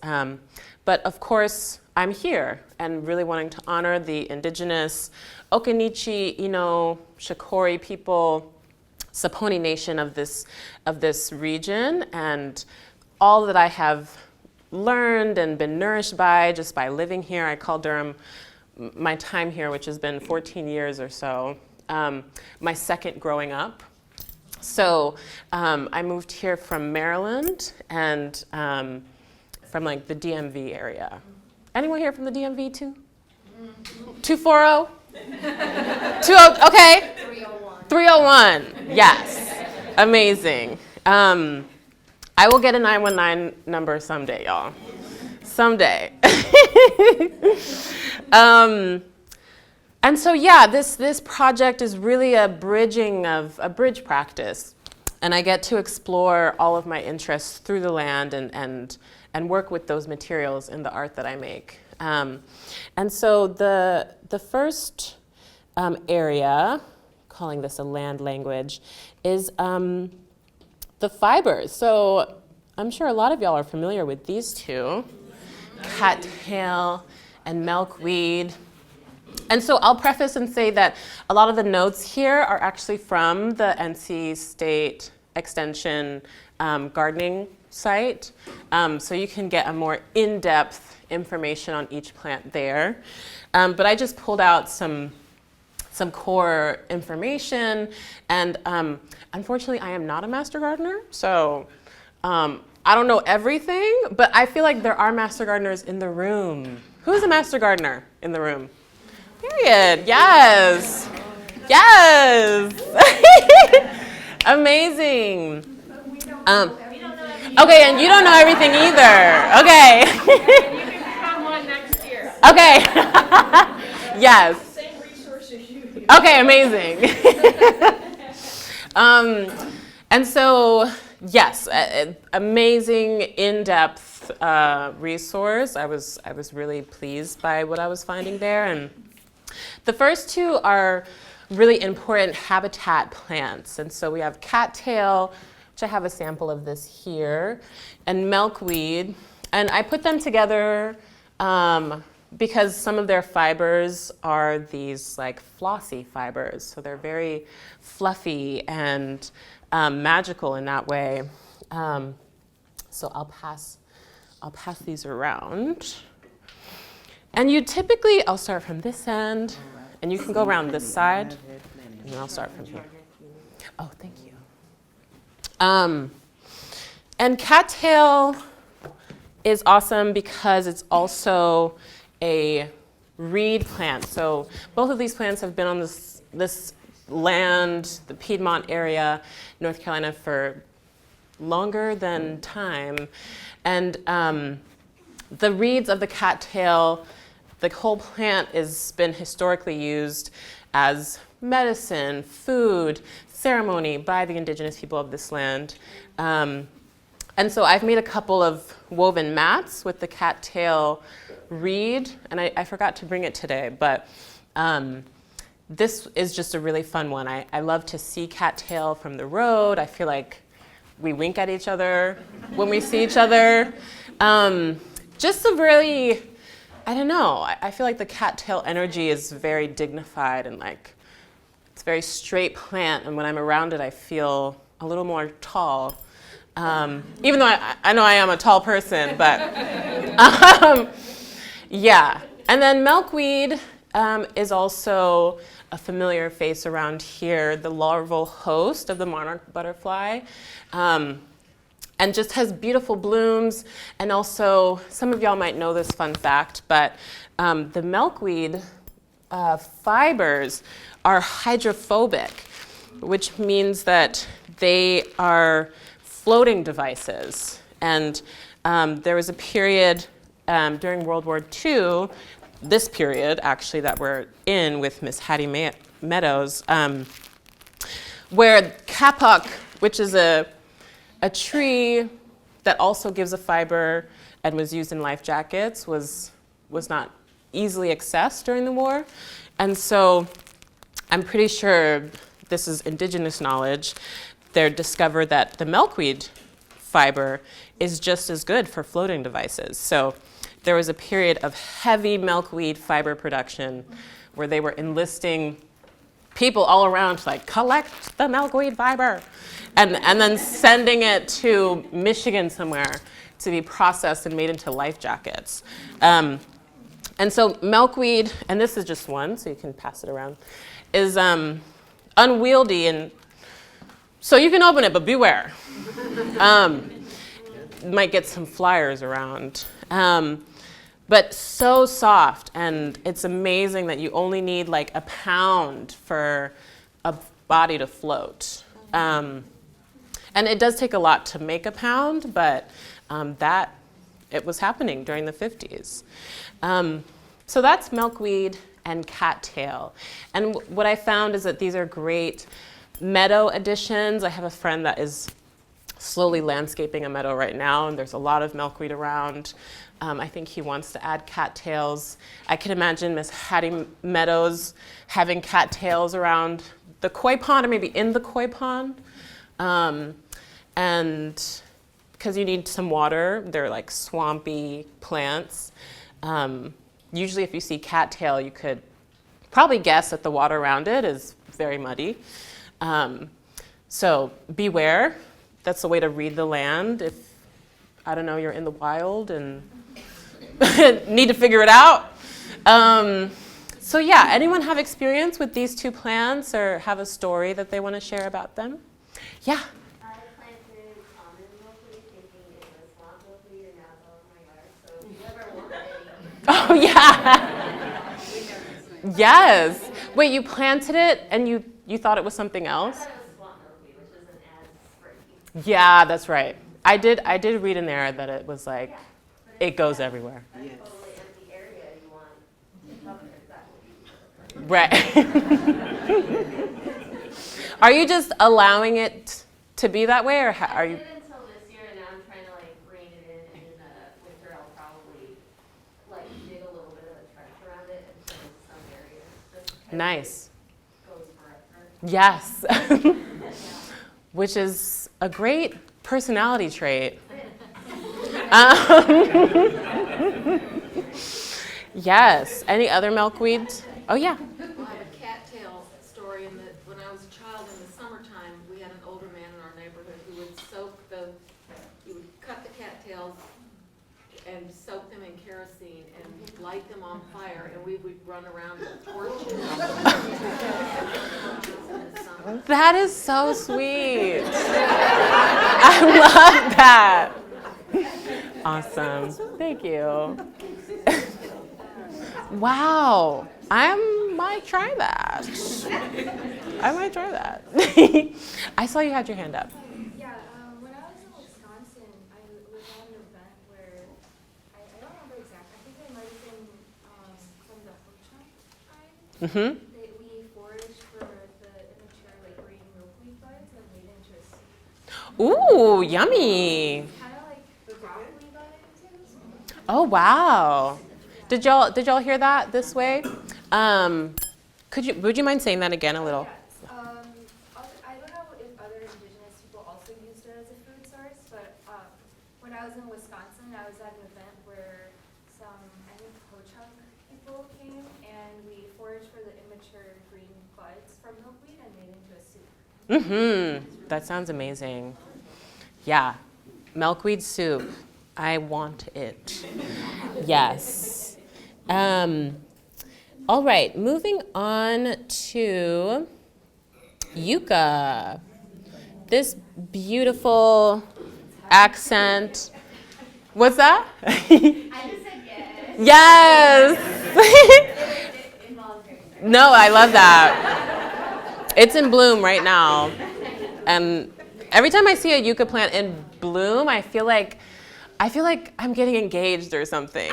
But of course, I'm here and really wanting to honor the indigenous Okinichi, Shakori people, Saponi Nation of this region, and all that I have learned and been nourished by just by living here. I call Durham my time here, which has been 14 years or so, my second growing up. So I moved here from Maryland and from like the DMV area. Anyone here from the DMV too? 240? 20, okay. 301. 301, yes. Amazing. I will get a 919 number someday, y'all. Someday. And so, yeah, this project is really a bridge practice. And I get to explore all of my interests through the land and work with those materials in the art that I make. And so the first area, calling this a land language, is the fibers. So I'm sure a lot of y'all are familiar with these two, cattail and milkweed. And so I'll preface and say that a lot of the notes here are actually from the NC State Extension gardening site. So you can get a more in-depth information on each plant there. But I just pulled out some core information. And unfortunately, I am not a master gardener. So I don't know everything, but I feel like there are master gardeners in the room. Who's a master gardener in the room? Period. Yes. Yes. Amazing. Okay, and you don't know everything either. Okay. You can become one next year. Okay. Yes. Same resources you do. Okay, amazing. And so, yes, amazing in-depth resource. I was really pleased by what I was finding there. And the first two are really important habitat plants. And so we have cattail, which I have a sample of this here, and milkweed. And I put them together because some of their fibers are these like flossy fibers. So they're very fluffy and magical in that way. So I'll pass these around. And you typically, I'll start from this end, and you can go around this side, and then I'll start from here. Oh, thank you. And cattail is awesome because it's also a reed plants. So both of these plants have been on this land, the Piedmont area, North Carolina, for longer than time. And the reeds of the cattail, the whole plant has been historically used as medicine, food, ceremony by the indigenous people of this land. And so I've made a couple of woven mats with the cattail reed, and I forgot to bring it today, but this is just a really fun one. I love to see cattail from the road. I feel like we wink at each other when we see each other. Just a really, I don't know, I feel like the cattail energy is very dignified and like, it's a very straight plant, and when I'm around it, I feel a little more tall. Even though I know I am a tall person, but yeah. And then milkweed is also a familiar face around here, the larval host of the monarch butterfly, and just has beautiful blooms. And also, some of y'all might know this fun fact, but the milkweed fibers are hydrophobic, which means that they are floating devices. And there was a period during World War II, this period actually that we're in with Miss Hattie Meadows, where kapok, which is a tree that also gives a fiber and was used in life jackets, was not easily accessed during the war. And so I'm pretty sure this is indigenous knowledge. They discovered that the milkweed fiber is just as good for floating devices. So there was a period of heavy milkweed fiber production where they were enlisting people all around to like collect the milkweed fiber and then sending it to Michigan somewhere to be processed and made into life jackets. And so milkweed, and this is just one, so you can pass it around, is unwieldy, and so you can open it, but beware. Might get some flyers around. But so soft, and it's amazing that you only need like a pound for a body to float. And it does take a lot to make a pound, but it was happening during the 50s. So that's milkweed and cattail. And what I found is that these are great meadow additions. I have a friend that is slowly landscaping a meadow right now, and there's a lot of milkweed around. I think he wants to add cattails. I can imagine Miss Hattie Meadows having cattails around the koi pond, or maybe in the koi pond. And because you need some water, they're like swampy plants. Usually if you see cattail, you could probably guess that the water around it is very muddy. So beware. That's the way to read the land if, I don't know, you're in the wild and need to figure it out. So yeah, anyone have experience with these two plants or have a story that they want to share about them? Yeah? I planted common milkweed thinking it was swamp milkweed, and now it's all over my yard. So if you ever want any. Oh yeah. Yes. Wait, you planted it and you thought it was something else? I thought it was swamp milkweed, which isn't as springy. Yeah, that's right. I did read in there that it was like, Yeah, it goes everywhere. That's a totally empty area you want to cover. That would be perfect. Are you just allowing it to be that way, or are you? I did until this year, and now I'm trying to like rein it in, and in the winter I'll probably like dig a little bit of a trench around it and put in some areas. Just because Nice. it goes forever. Yes. Yeah. Which is a great personality trait. Yes. Any other milkweed? Oh yeah. Well, I have a cattail story in that when I was a child in the summertime, we had an older man in our neighborhood who would he would cut the cattails and soak them in kerosene and light them on fire, and we would run around with torches. In the summer. That is so sweet. I love that. Awesome. Thank you. Wow. I might try that. I might try that. I saw you had your hand up. Yeah, when I was in Wisconsin, I was at an event where, I don't remember exactly, I think it might have been from the Ho-Chunk tribe. Mm-hmm. We foraged for the immature like green milkweed buds and made into a soup. Ooh, yummy. Kind of like broccoli vibes. Oh, wow. Did y'all hear that this way? Would you mind saying that again a little? Yes. I don't know if other indigenous people also used it as a food source, but when I was in Wisconsin, I was at an event where some, I think, Ho-Chunk people came, and we foraged for the immature green buds from milkweed and made into a soup. Mm-hmm. That sounds amazing. Yeah. Milkweed soup. I want it. Yes. All right, moving on to Yucca. This beautiful accent. What's that? I just said Yes. No, I love that. It's in bloom right now. And every time I see a yucca plant in bloom, I feel like I'm getting engaged or something.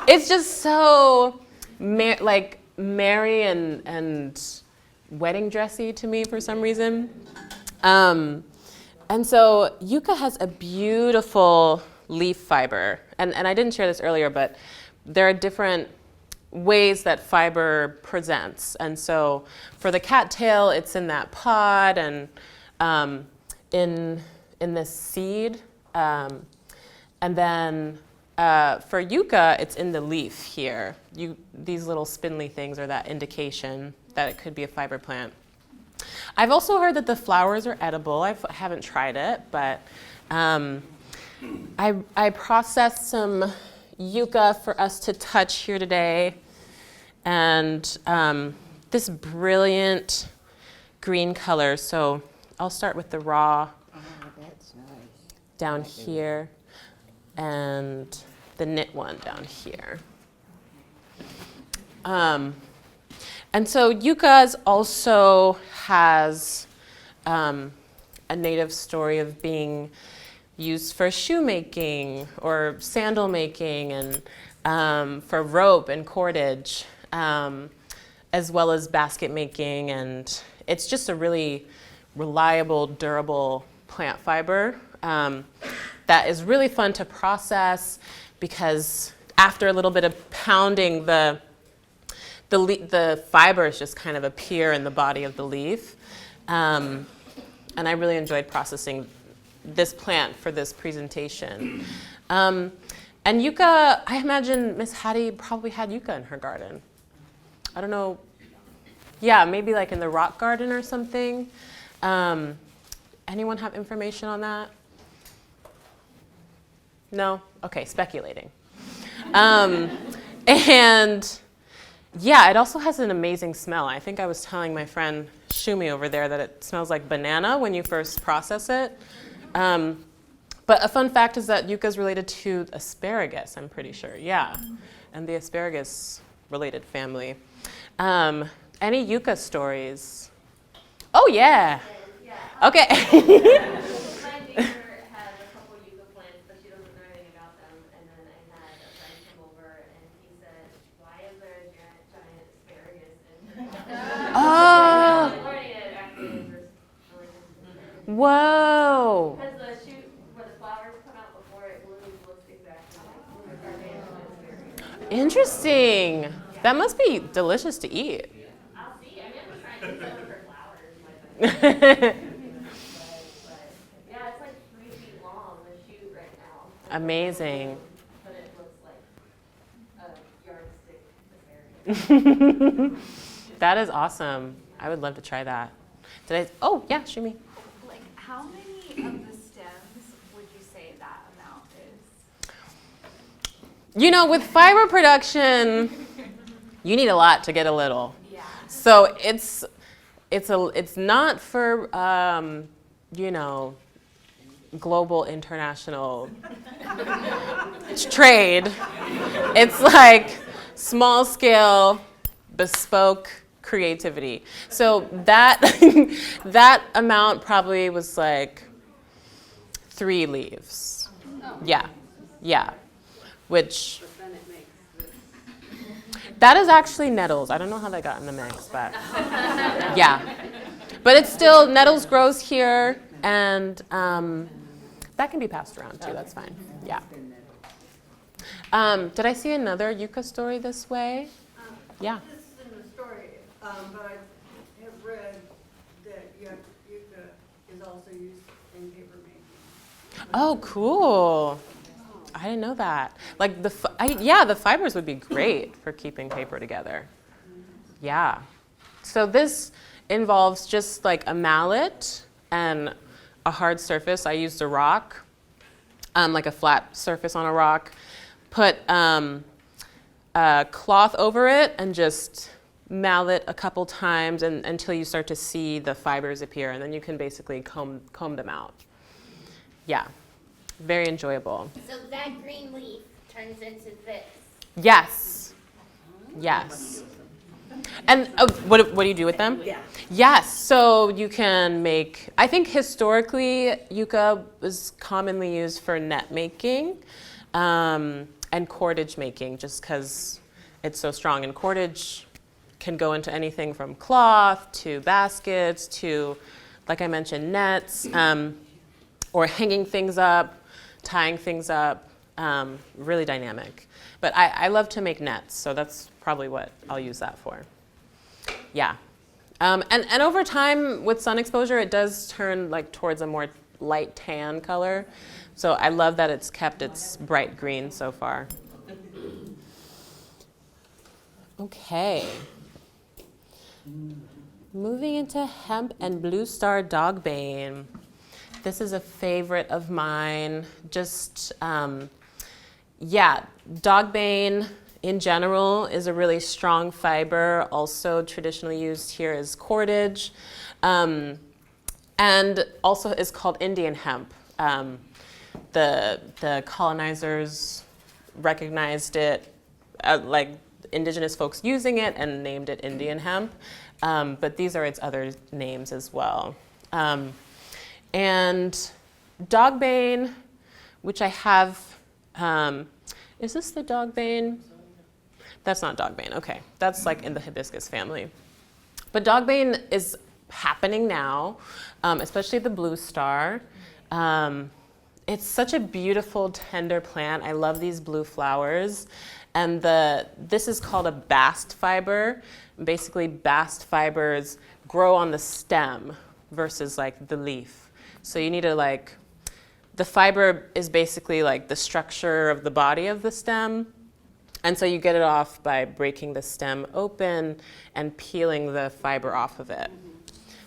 It's just so merry and wedding dressy to me for some reason. And so yucca has a beautiful leaf fiber. And I didn't share this earlier, but there are different ways that fiber presents. And so for the cattail, it's in that pod and in this seed. And then for yucca, it's in the leaf here. These little spindly things are that indication that it could be a fiber plant. I've also heard that the flowers are edible. I haven't tried it, but I processed some yucca for us to touch here today. And this brilliant green color. So I'll start with the raw down here and the knit one down here. And so yucca also has a native story of being used for shoemaking or sandal making and for rope and cordage, as well as basket making. And it's just a really reliable, durable plant fiber that is really fun to process because after a little bit of pounding, the fibers just kind of appear in the body of the leaf. And I really enjoyed processing this plant for this presentation. And yucca, I imagine Miss Hattie probably had yucca in her garden. I don't know. Yeah, maybe like in the rock garden or something. Anyone have information on that? No? Okay, speculating. And yeah, it also has an amazing smell. I think I was telling my friend Shumi over there that it smells like banana when you first process it. But a fun fact is that yucca is related to asparagus, I'm pretty sure. Yeah, and the asparagus-related family. Any yucca stories? Oh, yeah. Okay. My neighbor has a couple yucca plants, but she doesn't know anything about them. And then I had a friend come over, and he said, "Why is there a giant asparagus in the Oh. learning it actually Whoa. because the shoot where the flowers come out before it blooms looks exactly like the gargantuan asparagus. Interesting. That must be delicious to eat. I'll see. I mean, I'm trying to get some of her flowers. Yeah, it's like 3 feet long, the shoot right now. Amazing. But it looks like a yardstick asparagus. That is awesome. I would love to try that. Oh, yeah, Shumi. Like, how many of the stems would you say that amount is? You know, with fiber production, you need a lot to get a little. Yeah. So it's not for, global international trade. It's like small scale, bespoke creativity. So that that amount probably was like 3 leaves. Yeah. Which that is actually nettles. I don't know how they got in the mix, but yeah. But it's still, nettles grows here, and that can be passed around too. That's fine. Yeah. Did I see another yucca story this way? Yeah. This is in the story, but I have read that yucca is also used in paper making. Oh, cool. I didn't know that. Like the fibers would be great for keeping paper together. Yeah. So this involves just like a mallet and a hard surface. I used a rock, like a flat surface on a rock. Put a cloth over it and just mallet a couple times until you start to see the fibers appear, and then you can basically comb them out. Yeah, very enjoyable. So that green leaf turns into this. Yes. And what do you do with them? Yeah. Yes, so you can make, I think historically yucca was commonly used for net making and cordage making, just because it's so strong. And cordage can go into anything from cloth to baskets to, like I mentioned, nets, or hanging things up, tying things up, really dynamic. But I love to make nets, so that's probably what I'll use that for. Yeah. And over time, with sun exposure, it does turn like towards a more light tan color. So I love that it's kept its bright green so far. Okay. Moving into hemp and blue star dogbane. This is a favorite of mine. Just, dogbane in general is a really strong fiber, also traditionally used here as cordage, and also is called Indian hemp. The colonizers recognized it, like indigenous folks using it, and named it Indian hemp, but these are its other names as well. And dogbane, which I have, is this the dogbane? That's not dogbane, okay. That's like in the hibiscus family. But dogbane is happening now, especially the blue star. It's such a beautiful, tender plant. I love these blue flowers. And this is called a bast fiber. Basically, bast fibers grow on the stem versus like the leaf. So you need to the fiber is basically like the structure of the body of the stem. And so you get it off by breaking the stem open and peeling the fiber off of it.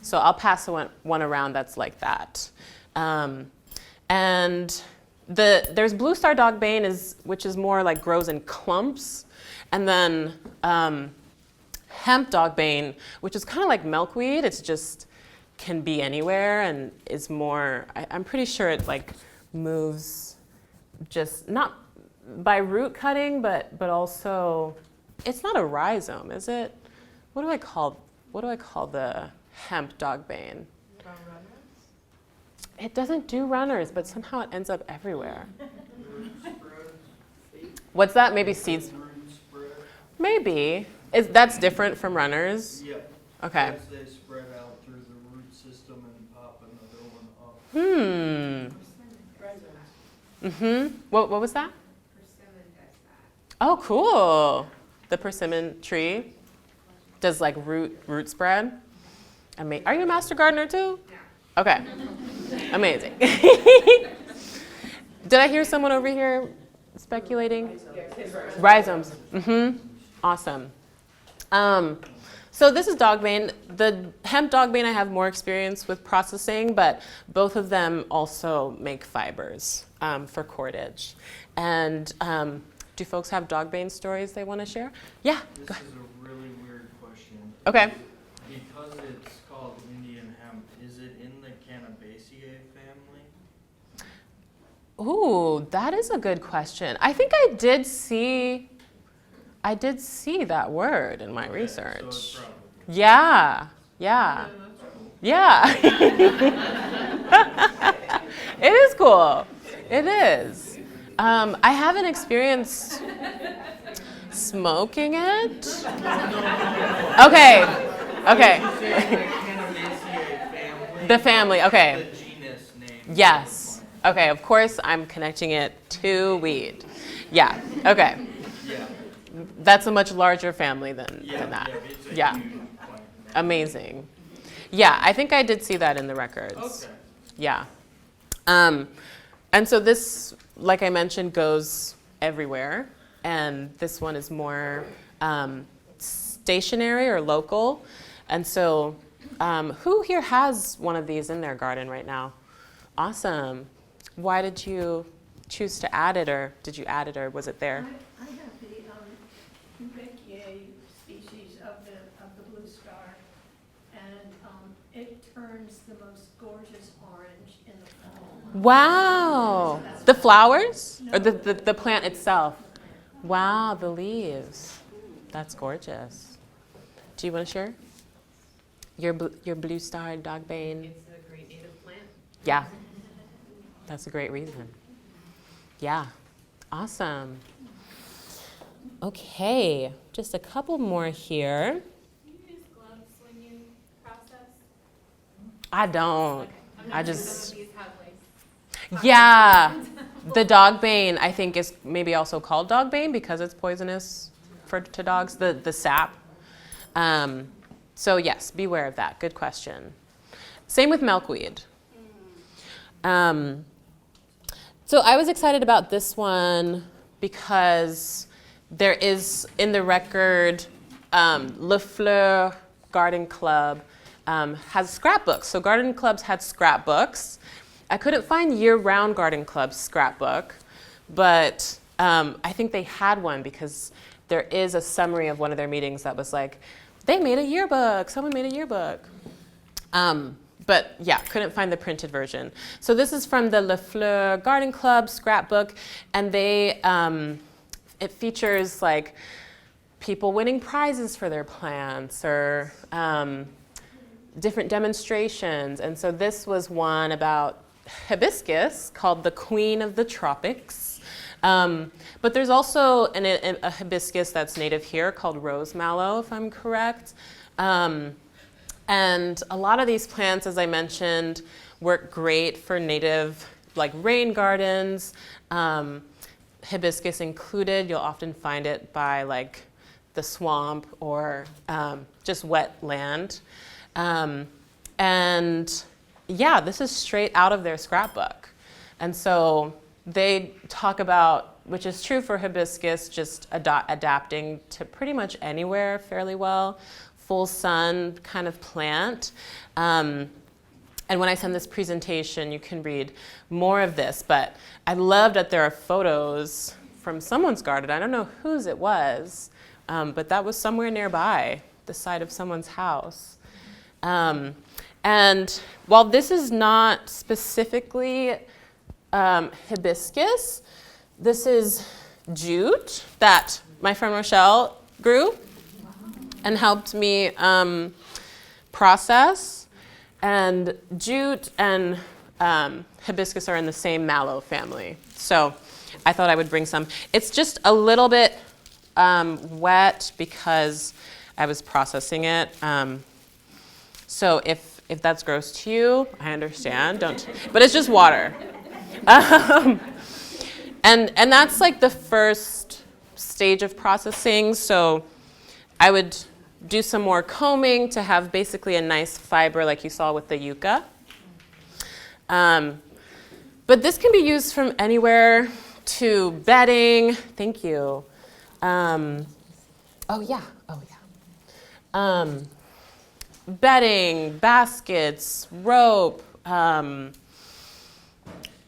So I'll pass one around that's like that. And there's blue star dogbane, which is more like grows in clumps. And then hemp dogbane, which is kind of like milkweed. It's just can be anywhere and is more, I'm pretty sure it like moves just not by root cutting, but also, it's not a rhizome, is it? What do I call the hemp dogbane? It doesn't do runners, but somehow it ends up everywhere. What's that?Maybe seeds? Maybe. That's different from runners? Yeah. Okay. As they spread out through the root system and pop another one up. What was that? Oh, cool. The persimmon tree does like root spread. Are you a master gardener too? Yeah. Okay. Amazing. Did I hear someone over here speculating? Rhizomes. Awesome. So this is dogbane. The hemp dogbane I have more experience with processing, but both of them also make fibers for cordage. And do folks have dogbane stories they want to share? Yeah. This is a really weird question. Okay. Because it's called Indian hemp, is it in the Cannabaceae family? Ooh, that is a good question. I think I did see that word in my research. So it's probably. Yeah. It is cool. It is. I haven't experienced smoking it. Okay. The family, okay. The genus name. Yes. Okay, of course I'm connecting it to weed. Yeah, okay. Yeah. That's a much larger family than that. It's a Yeah. huge plant. Amazing. Yeah, I think I did see that in the records. Okay. Yeah. And so this, like I mentioned, goes everywhere. And this one is more stationary or local. And so who here has one of these in their garden right now? Awesome. Why did you choose to add it, or did you add it, or was it there? I have the dìèdìè species of the blue star, and it turns the most gorgeous orange in the fall. Wow. The flowers? Or the plant itself? Wow, the leaves. That's gorgeous. Do you want to share? Your blue star dogbane? It's a great native plant. Yeah. That's a great reason. Yeah. Awesome. Okay. Just a couple more here. Do you use gloves when you process? I don't. Okay. I'm I not sure just. some of these have like Yeah. The dogbane, I think, is maybe also called dogbane because it's poisonous to dogs, the sap. So yes, beware of that. Good question. Same with milkweed. So I was excited about this one because there is in the record, Le Fleur Garden Club has scrapbooks. So garden clubs had scrapbooks. I couldn't find year-round garden club's scrapbook, but I think they had one because there is a summary of one of their meetings that was like, they made a yearbook, someone made a yearbook. But yeah, couldn't find the printed version. So this is from the Le Fleur Garden Club scrapbook, and they, it features like people winning prizes for their plants or different demonstrations. And so this was one about hibiscus called the Queen of the Tropics. But there's also a hibiscus that's native here called rose mallow, if I'm correct. And a lot of these plants, as I mentioned, work great for native, like rain gardens, hibiscus included. You'll often find it by like the swamp or just wet land. And yeah, this is straight out of their scrapbook. And so they talk about, which is true for hibiscus, just adapting to pretty much anywhere fairly well. Full sun kind of plant. And when I send this presentation, you can read more of this, but I love that there are photos from someone's garden. I don't know whose it was, but that was somewhere nearby, the side of someone's house. And while this is not specifically hibiscus, this is jute that my friend Rochelle grew and helped me process. And jute and hibiscus are in the same mallow family. So I thought I would bring some. It's just a little bit wet because I was processing it. So if that's gross to you, I understand. Don't. But it's just water. And that's like the first stage of processing. So I would do some more combing to have basically a nice fiber like you saw with the yucca. But this can be used from anywhere to bedding. Thank you. Bedding, baskets, rope. I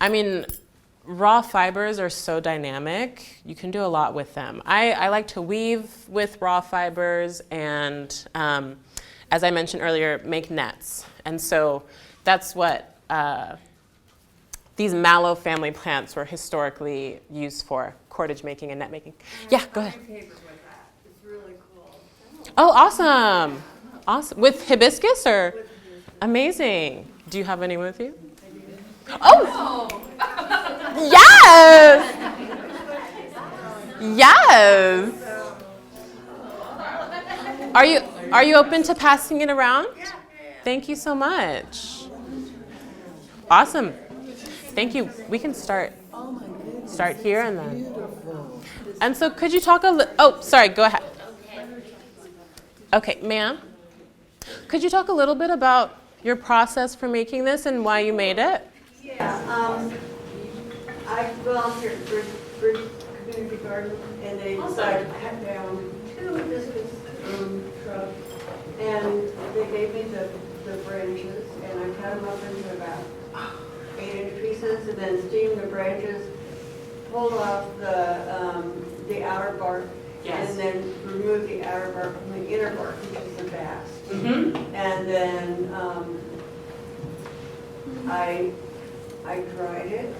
mean, raw fibers are so dynamic. You can do a lot with them. I like to weave with raw fibers and, as I mentioned earlier, make nets. And so that's what these mallow family plants were historically used for cordage making and net making. Yeah, go ahead. Paper with that. It's really cool. Oh, awesome. Awesome. With hibiscus or? Amazing. Do you have any with you? Oh! Yes! Yes! Are you open to passing it around? Thank you so much. Awesome. Thank you. We can start here and then. And so could you talk oh, sorry, go ahead. Okay, ma'am. Could you talk a little bit about your process for making this and why you made it? Yeah, I volunteered for community garden, and they decided to cut down 2 hibiscus shrubs, and they gave me the branches, and I cut them up into about 8-inch pieces, and then steamed the branches, pulled off the outer bark, and then remove the outer bark from the inner bark, which is the bast. And then I dried it,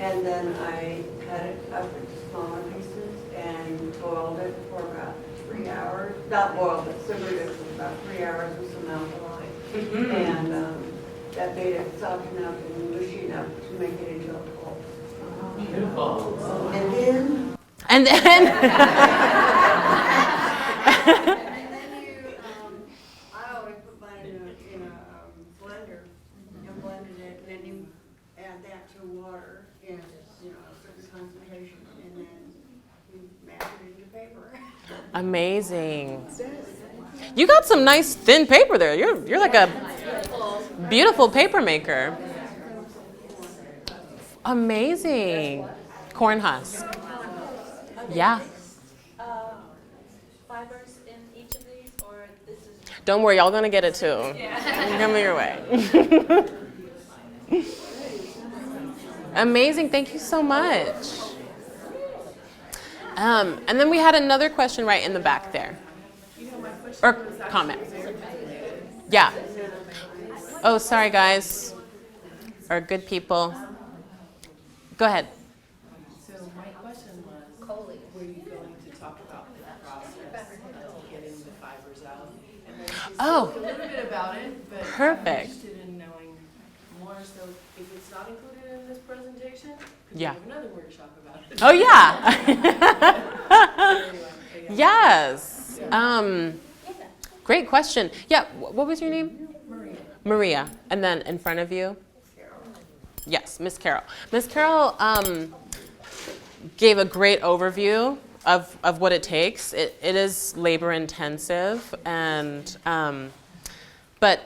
and then I cut it up into smaller pieces and boiled it for about 3 hours. Not boiled it, simmered it for about 3 hours with some alkaline. And that made it soft enough and mushy enough to make it into a pulp. Beautiful. And then I always put mine in a blender and blended it, and then you add that to water in a certain concentration, and then you mash it into paper. Amazing. You got some nice thin paper there. You're like a beautiful paper maker. Amazing. Corn husk. Yeah. Fibers in each of these, or this is? Don't worry, y'all gonna get it too. Come your way. Amazing. Thank you so much. And then we had another question right in the back there. Or comment. Yeah. Oh, sorry, guys. Or good people. Go ahead. So my question was, were you going to talk about the process of getting the fibers out? And then she spoke a little bit about it, but Perfect. I'm interested in knowing more. So if it's not included in this presentation, could we have another workshop about it? Oh, yeah. Yes. Great question. Yeah, what was your name? Maria. Maria. And then in front of you? Yes, Miss Carol. Miss Carol gave a great overview of what it takes. It is labor intensive, and but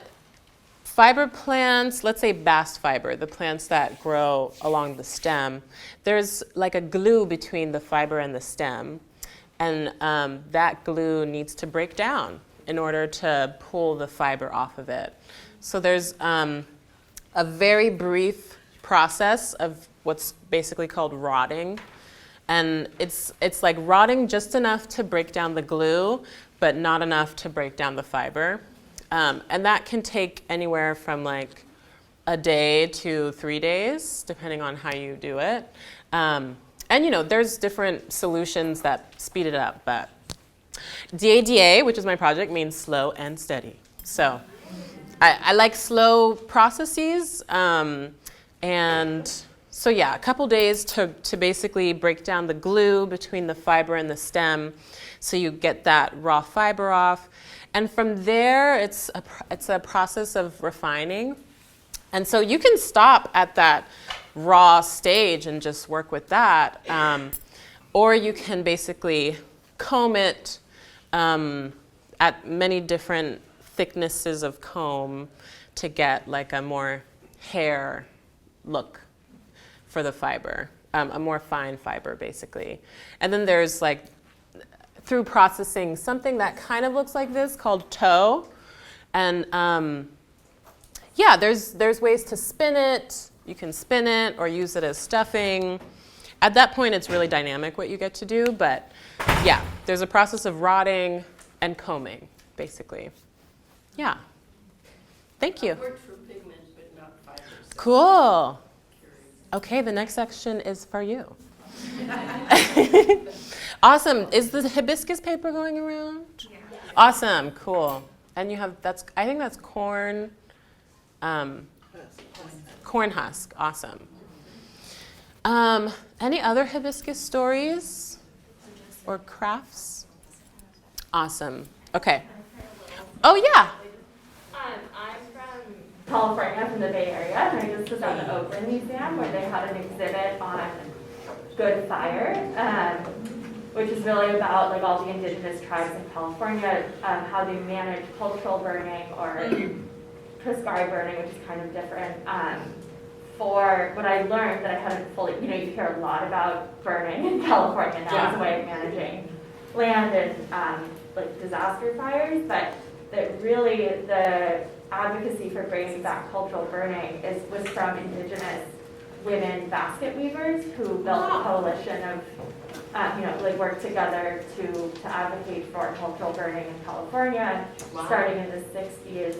fiber plants, let's say bast fiber, the plants that grow along the stem, there's like a glue between the fiber and the stem, and that glue needs to break down in order to pull the fiber off of it. So there's a very brief process of what's basically called rotting. And it's like rotting just enough to break down the glue, but not enough to break down the fiber. And that can take anywhere from like a day to 3 days, depending on how you do it. And there's different solutions that speed it up, but dìèdìè, which is my project, means slow and steady. So I like slow processes. And so yeah, a couple days to basically break down the glue between the fiber and the stem so you get that raw fiber off. And from there, it's a process of refining. And so you can stop at that raw stage and just work with that. Or you can basically comb it at many different thicknesses of comb to get like a more hair look for the fiber, a more fine fiber basically. And then there's like, through processing, something that kind of looks like this called tow. And yeah, there's ways to spin it. You can spin it or use it as stuffing. At that point, it's really dynamic what you get to do, but yeah, there's a process of rotting and combing, basically. Yeah. Thank you. I've worked for pigment, but not fibers. Cool. Okay, the next section is for you. Awesome. Is the hibiscus paper going around? Yeah. Awesome. Cool. And you have, I think that's corn, corn husk. Awesome. Any other hibiscus stories or crafts? Awesome. Okay. Oh, yeah. I'm from California, from the Bay Area, and I just was at the Oakland Museum where they had an exhibit on good fire, which is really about like all the indigenous tribes in California, how they manage cultural burning or prescribed burning, which is kind of different. For what I learned that I hadn't fully, you hear a lot about burning in California now as a way of managing land and like disaster fires, but that really the advocacy for bringing back cultural burning was from indigenous women basket weavers who built a coalition of, worked together to advocate for cultural burning in California, starting in the 60s.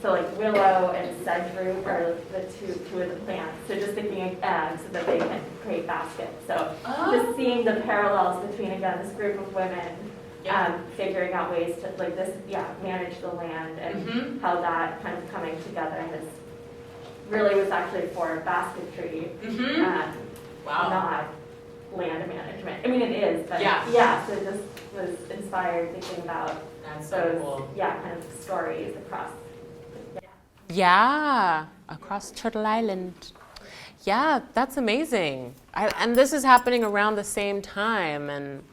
So like willow and sedgeroot are the two of the plants. So just thinking so that they can create baskets. So just seeing the parallels between, again, this group of women figuring out ways to manage the land and how that kind of coming together has really was actually for basketry, not land management. I mean, it is, but so it just was inspired thinking about those, kind of stories across. Across Turtle Island. Yeah, that's amazing. And this is happening around the same time, and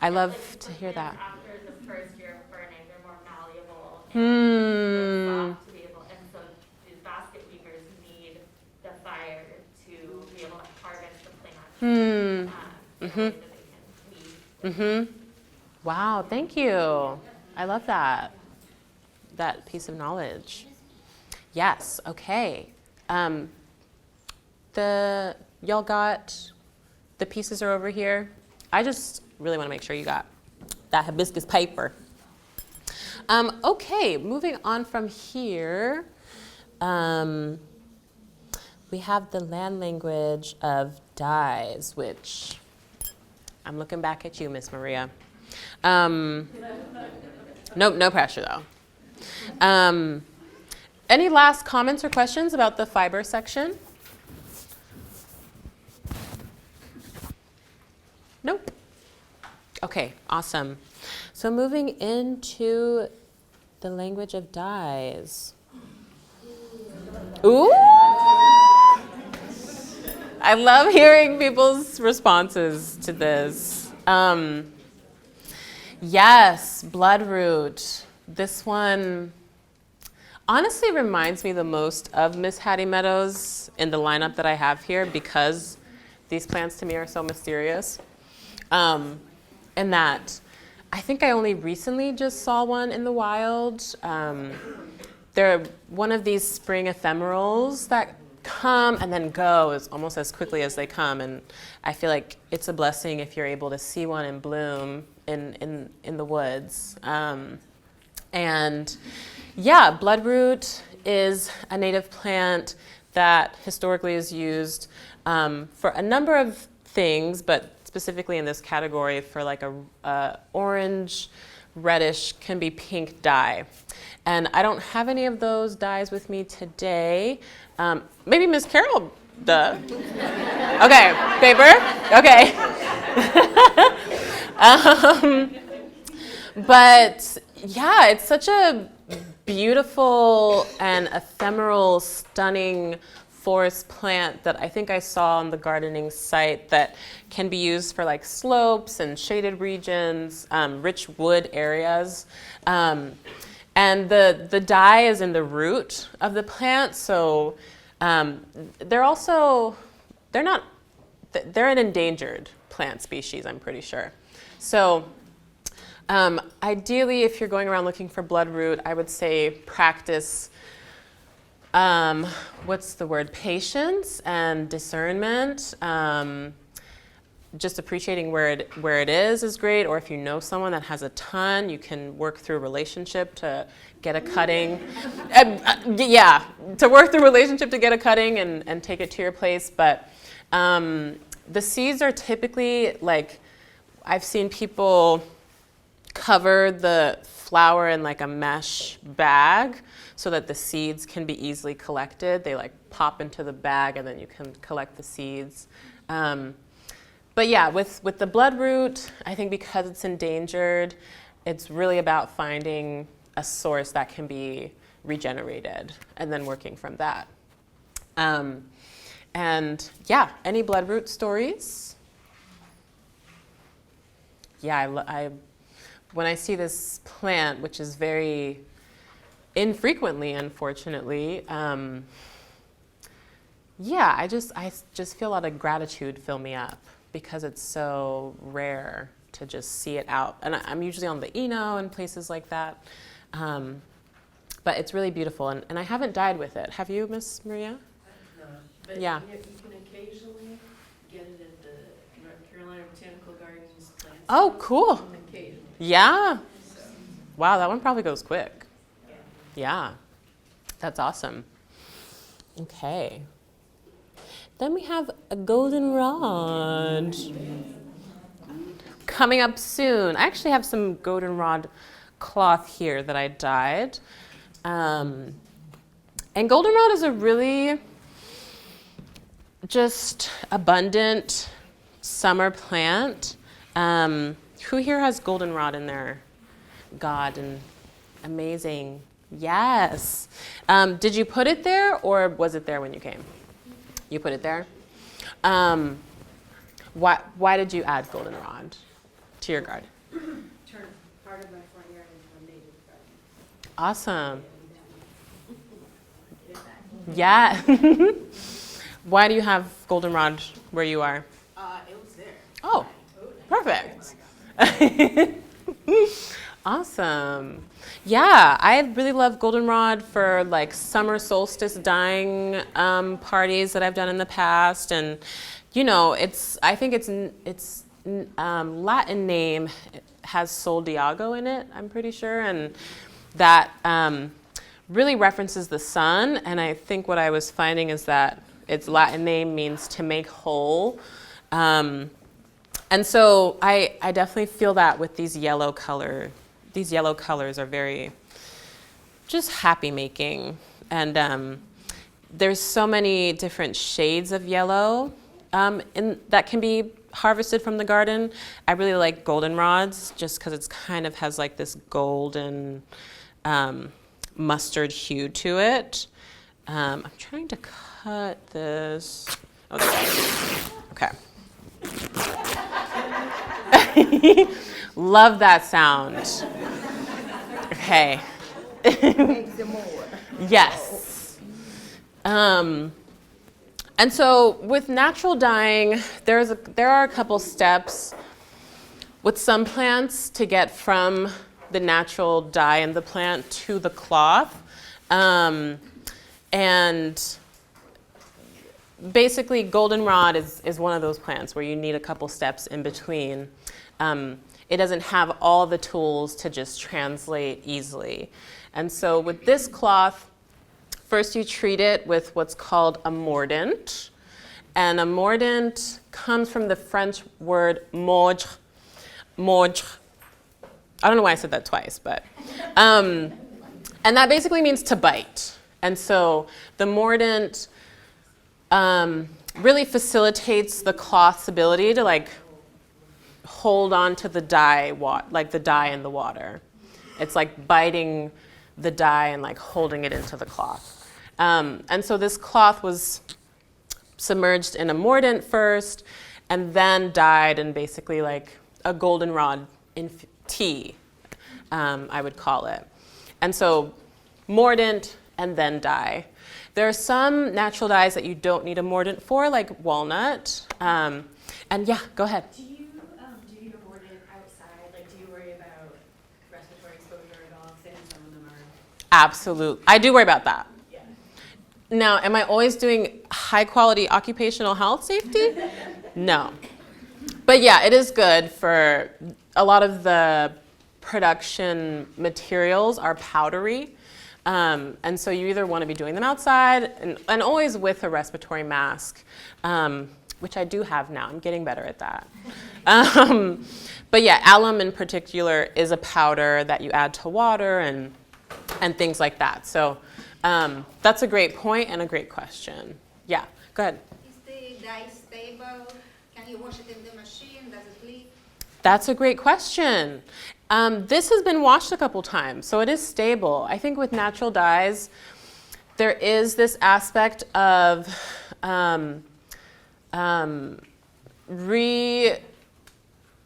I love to hear that. After the first year of burning, they're more malleable and soft to be able, and so these basket weavers need the fire to be able to harvest the plant so that they can weave. Wow, thank you. I love that piece of knowledge. Yes, okay. Y'all got, the pieces are over here. I just really want to make sure you got that hibiscus paper. Okay, moving on from here, we have the land language of dyes, which I'm looking back at you, Miss Maria. No pressure though. Any last comments or questions about the fiber section? Nope. Okay, awesome. So moving into the language of dyes. Ooh! I love hearing people's responses to this. Yes, bloodroot. This one honestly reminds me the most of Miss Hattie Meadows in the lineup that I have here because these plants to me are so mysterious. And that I think I only recently just saw one in the wild. They're one of these spring ephemerals that come and then go as almost as quickly as they come. And I feel like it's a blessing if you're able to see one in bloom in the woods. And yeah, bloodroot is a native plant that historically is used for a number of things, but specifically in this category for like a orange, reddish, can be pink dye. And I don't have any of those dyes with me today. Maybe Miss Carol does. Okay, paper? Okay. But yeah, it's such a beautiful and ephemeral, stunning forest plant that I think I saw on the gardening site that can be used for like slopes and shaded regions, rich wood areas. And the dye is in the root of the plant, so they're an endangered plant species, I'm pretty sure. So ideally, if you're going around looking for bloodroot, I would say practice patience and discernment. just appreciating where it is great, or if you know someone that has a ton, you can work through a relationship to get a cutting. To work through a relationship to get a cutting and take it to your place. But the seeds are typically, like, I've seen people cover the flower in like a mesh bag so that the seeds can be easily collected. They like pop into the bag and then you can collect the seeds. But yeah, with the bloodroot, I think because it's endangered, it's really about finding a source that can be regenerated and then working from that. And yeah, any bloodroot stories? Yeah, when I see this plant, which is very infrequently, unfortunately, I just feel a lot of gratitude fill me up because it's so rare to just see it out. And I'm usually on the Eno and places like that. But it's really beautiful, and I haven't dyed with it. Have you, Miss Maria? No, but yeah. You can occasionally get it at the North Carolina Botanical Gardens plant. Oh, cool. Occasionally. Yeah. So. Wow, that one probably goes quick. Yeah. That's awesome. Okay. Then we have a goldenrod coming up soon. I actually have some goldenrod cloth here that I dyed. And goldenrod is a really just abundant summer plant. Who here has goldenrod in their garden? Amazing. Yes. Did you put it there or was it there when you came? You put it there? Why did you add goldenrod to your garden? Turn part of my front yard into a native garden. Awesome. Yeah. Why do you have goldenrod where you are? It was there. Oh, perfect. Awesome. Yeah, I really love goldenrod for like summer solstice dyeing parties that I've done in the past, and you know, I think its Latin name has Sol Diago in it, I'm pretty sure, and that really references the sun. And I think what I was finding is that its Latin name means to make whole. And so I definitely feel that with these yellow color. These yellow colors are very just happy making. And there's so many different shades of yellow that can be harvested from the garden. I really like goldenrods just because it's kind of has like this golden mustard hue to it. I'm trying to cut this. Oh, there we go. Okay. Love that sound. Okay. Yes. And so with natural dyeing, there are a couple steps with some plants to get from the natural dye in the plant to the cloth. And basically goldenrod is one of those plants where you need a couple steps in between. It doesn't have all the tools to just translate easily. And so with this cloth, first you treat it with what's called a mordant. And a mordant comes from the French word mordre. Mordre. I don't know why I said that twice, but. And that basically means to bite. And so the mordant really facilitates the cloth's ability to like hold on to the dye, like the dye in the water. It's like biting the dye and like holding it into the cloth. And so this cloth was submerged in a mordant first and then dyed in basically like a goldenrod tea, I would call it. And so mordant and then dye. There are some natural dyes that you don't need a mordant for, like walnut. And yeah, go ahead. Do you a mordant outside? Like, do you worry about respiratory exposure at all? Since some of them are. Absolutely. I do worry about that. Yeah. Now, am I always doing high quality occupational health safety? No. But yeah, it is good for a lot of the production materials are powdery. And so you either want to be doing them outside and always with a respiratory mask, which I do have now. I'm getting better at that. But yeah, alum in particular is a powder that you add to water and things like that. So that's a great point and a great question. Yeah, go ahead. Is the dye stable? Can you wash it in the machine? Does it leak? That's a great question. This has been washed a couple times, so it is stable. I think with natural dyes, there is this aspect of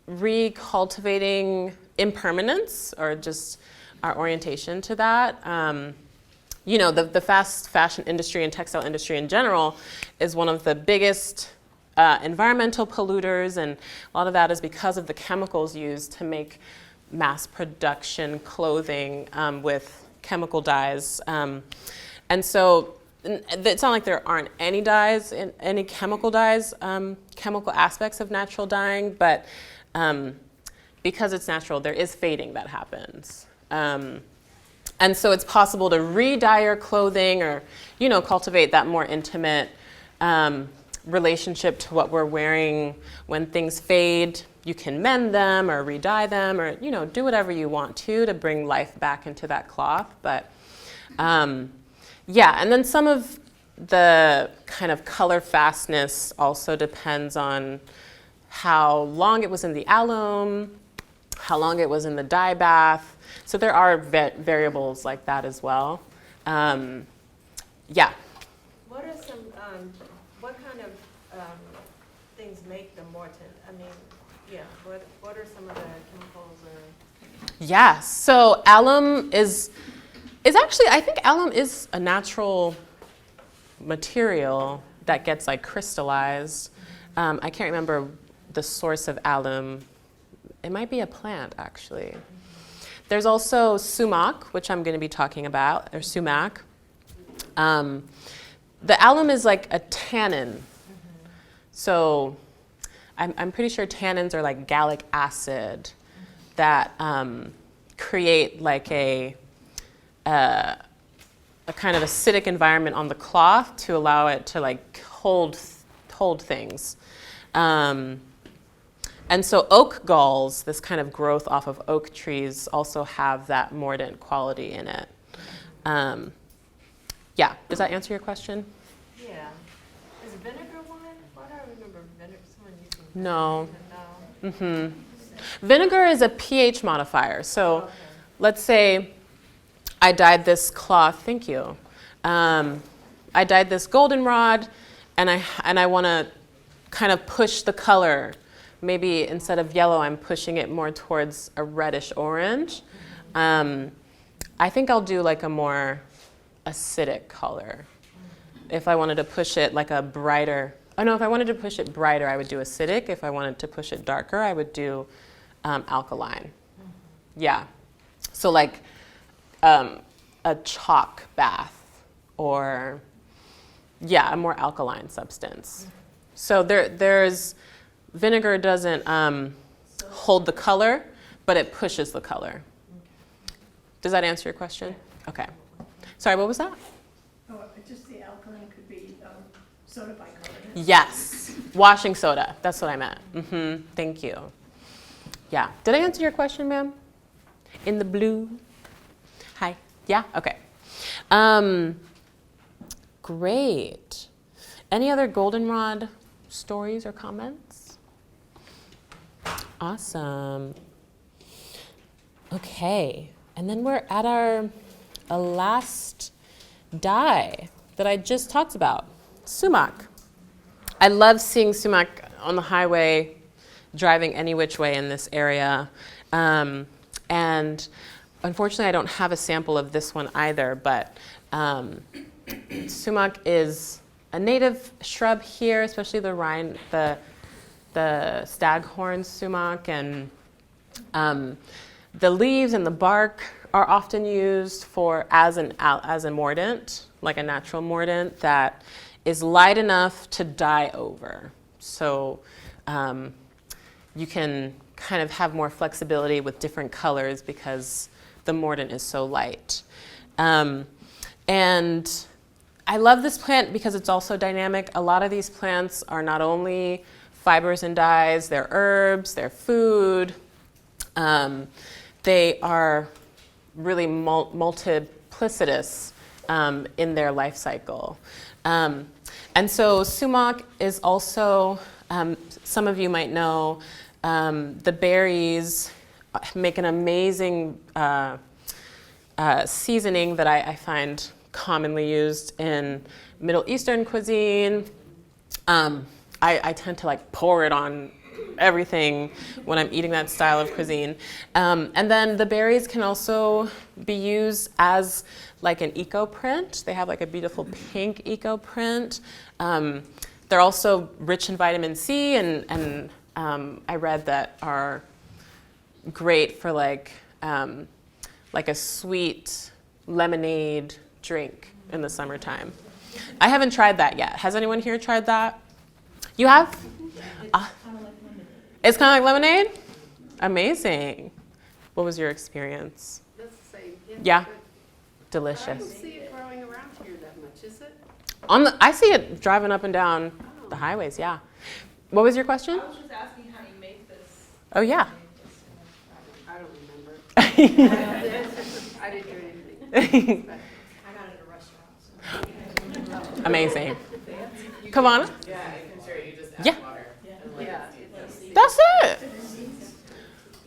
recultivating impermanence, or just our orientation to that. You know, the fast fashion industry and textile industry in general is one of the biggest environmental polluters, and a lot of that is because of the chemicals used to make mass production clothing with chemical dyes. And so it's not like there aren't any dyes, any chemical dyes, chemical aspects of natural dyeing, but because it's natural, there is fading that happens. And so it's possible to re-dye your clothing, or, you know, cultivate that more intimate relationship to what we're wearing. When things fade, you can mend them or re-dye them, or, you know, do whatever you want to bring life back into that cloth. But yeah, and then some of the kind of color fastness also depends on how long it was in the alum, how long it was in the dye bath. So there are variables like that as well. Yeah. What are some, what kind of things make them mortant? I mean, yeah, what are some of the chemicals or? Yeah, so alum is actually, I think alum is a natural material that gets like crystallized. I can't remember the source of alum. It might be a plant, actually. There's also sumac, which I'm going to be talking about, or sumac. The alum is like a tannin. So I'm pretty sure tannins are like gallic acid that create like a kind of acidic environment on the cloth to allow it to like hold things. And so oak galls, this kind of growth off of oak trees, also have that mordant quality in it. Yeah, does that answer your question? Yeah. Is vinegar one? Why do I remember vinegar? Someone using vinegar. No. No. Mm-hmm. Vinegar is a pH modifier. So let's say I dyed this cloth, thank you. I dyed this goldenrod, and I want to kind of push the color. Maybe instead of yellow, I'm pushing it more towards a reddish orange. I think I'll do like a more acidic color. If I wanted to push it like a brighter, if I wanted to push it brighter, I would do acidic. If I wanted to push it darker, I would do alkaline. Yeah. So like a chalk bath, or yeah, a more alkaline substance. So there's vinegar doesn't hold the color, but it pushes the color. Does that answer your question? Okay. Sorry, what was that? Oh, just the alkaline could be soda bicarbonate. Yes, washing soda. That's what I meant. Mm-hmm. Thank you. Yeah. Did I answer your question, ma'am? In the blue? Hi. Yeah? Okay. Great. Any other goldenrod stories or comments? Awesome. Okay. And then we're at our last dye that I just talked about, sumac. I love seeing sumac on the highway, driving any which way in this area. And unfortunately, I don't have a sample of this one either, but sumac is a native shrub here, especially the staghorn sumac, and the leaves and the bark are often used as a mordant, like a natural mordant that is light enough to dye over. So you can kind of have more flexibility with different colors because the mordant is so light. And I love this plant because it's also dynamic. A lot of these plants are not only fibers and dyes, they're herbs, they're food. They are really multiplicitous in their life cycle. And so sumac is also, some of you might know, the berries make an amazing seasoning that I find commonly used in Middle Eastern cuisine. I tend to like pour it on everything when I'm eating that style of cuisine. And then the berries can also be used as like an eco print. They have like a beautiful pink eco print. They're also rich in vitamin C, and I read that are great for like a sweet lemonade drink in the summertime. I haven't tried that yet. Has anyone here tried that? You have? It's kind of like lemonade? Amazing. What was your experience? That's the same. Yeah? But Delicious. I don't see it growing around here that much, is it? I see it driving up and down the highways, yeah. What was your question? I was just asking how you made this. Oh, yeah. I don't remember. I didn't do anything. I got it at a restaurant. Amazing. Come on. Yeah, I'm sure you just add Yeah. water. Yeah. That's it.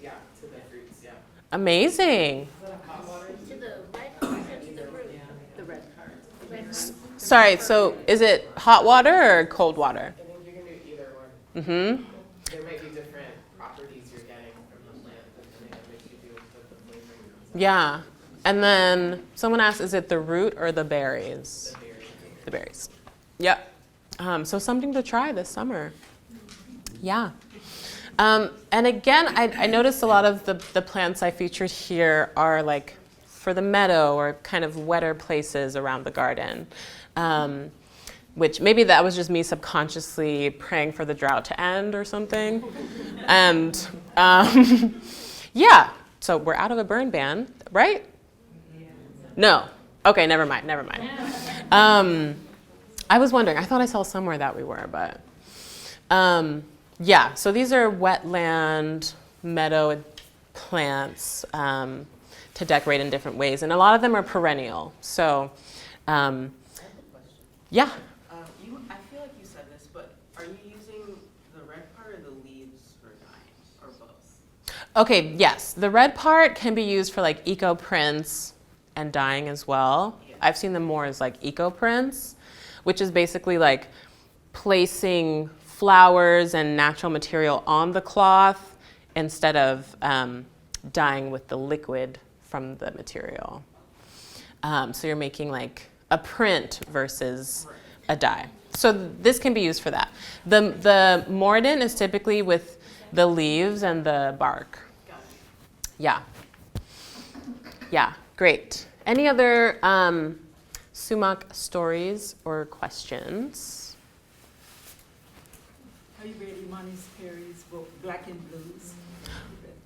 Yeah, to the fruits, yeah. Amazing. To the right or to the root? The red part. Sorry, so is it hot water or cold water? I think you can do either one. Mm-hmm. There might be different properties you're getting from the plant depending on which you do with the flavor. Yeah. And then someone asked, is it the root or the berries? The berries. The berries. Yep. So something to try this summer. Yeah. And again, I noticed a lot of the plants I featured here are like for the meadow or kind of wetter places around the garden. Which maybe that was just me subconsciously praying for the drought to end or something. And yeah, so we're out of a burn ban, right? No. Okay, never mind. I was wondering, I thought I saw somewhere that we were, but yeah, so these are wetland meadow plants to decorate in different ways, and a lot of them are perennial. So I have a question. Yeah. I feel like you said this, but are you using the red part or the leaves for dyeing, or both? Okay, yes. The red part can be used for like eco prints and dyeing as well. Yeah. I've seen them more as like eco prints, which is basically like placing flowers and natural material on the cloth instead of dyeing with the liquid from the material. So you're making like a print versus a dye. So this can be used for that. The mordant is typically with the leaves and the bark. Yeah. Yeah, great. Any other sumac stories or questions? Have you read Imani Perry's book, Black and Blues?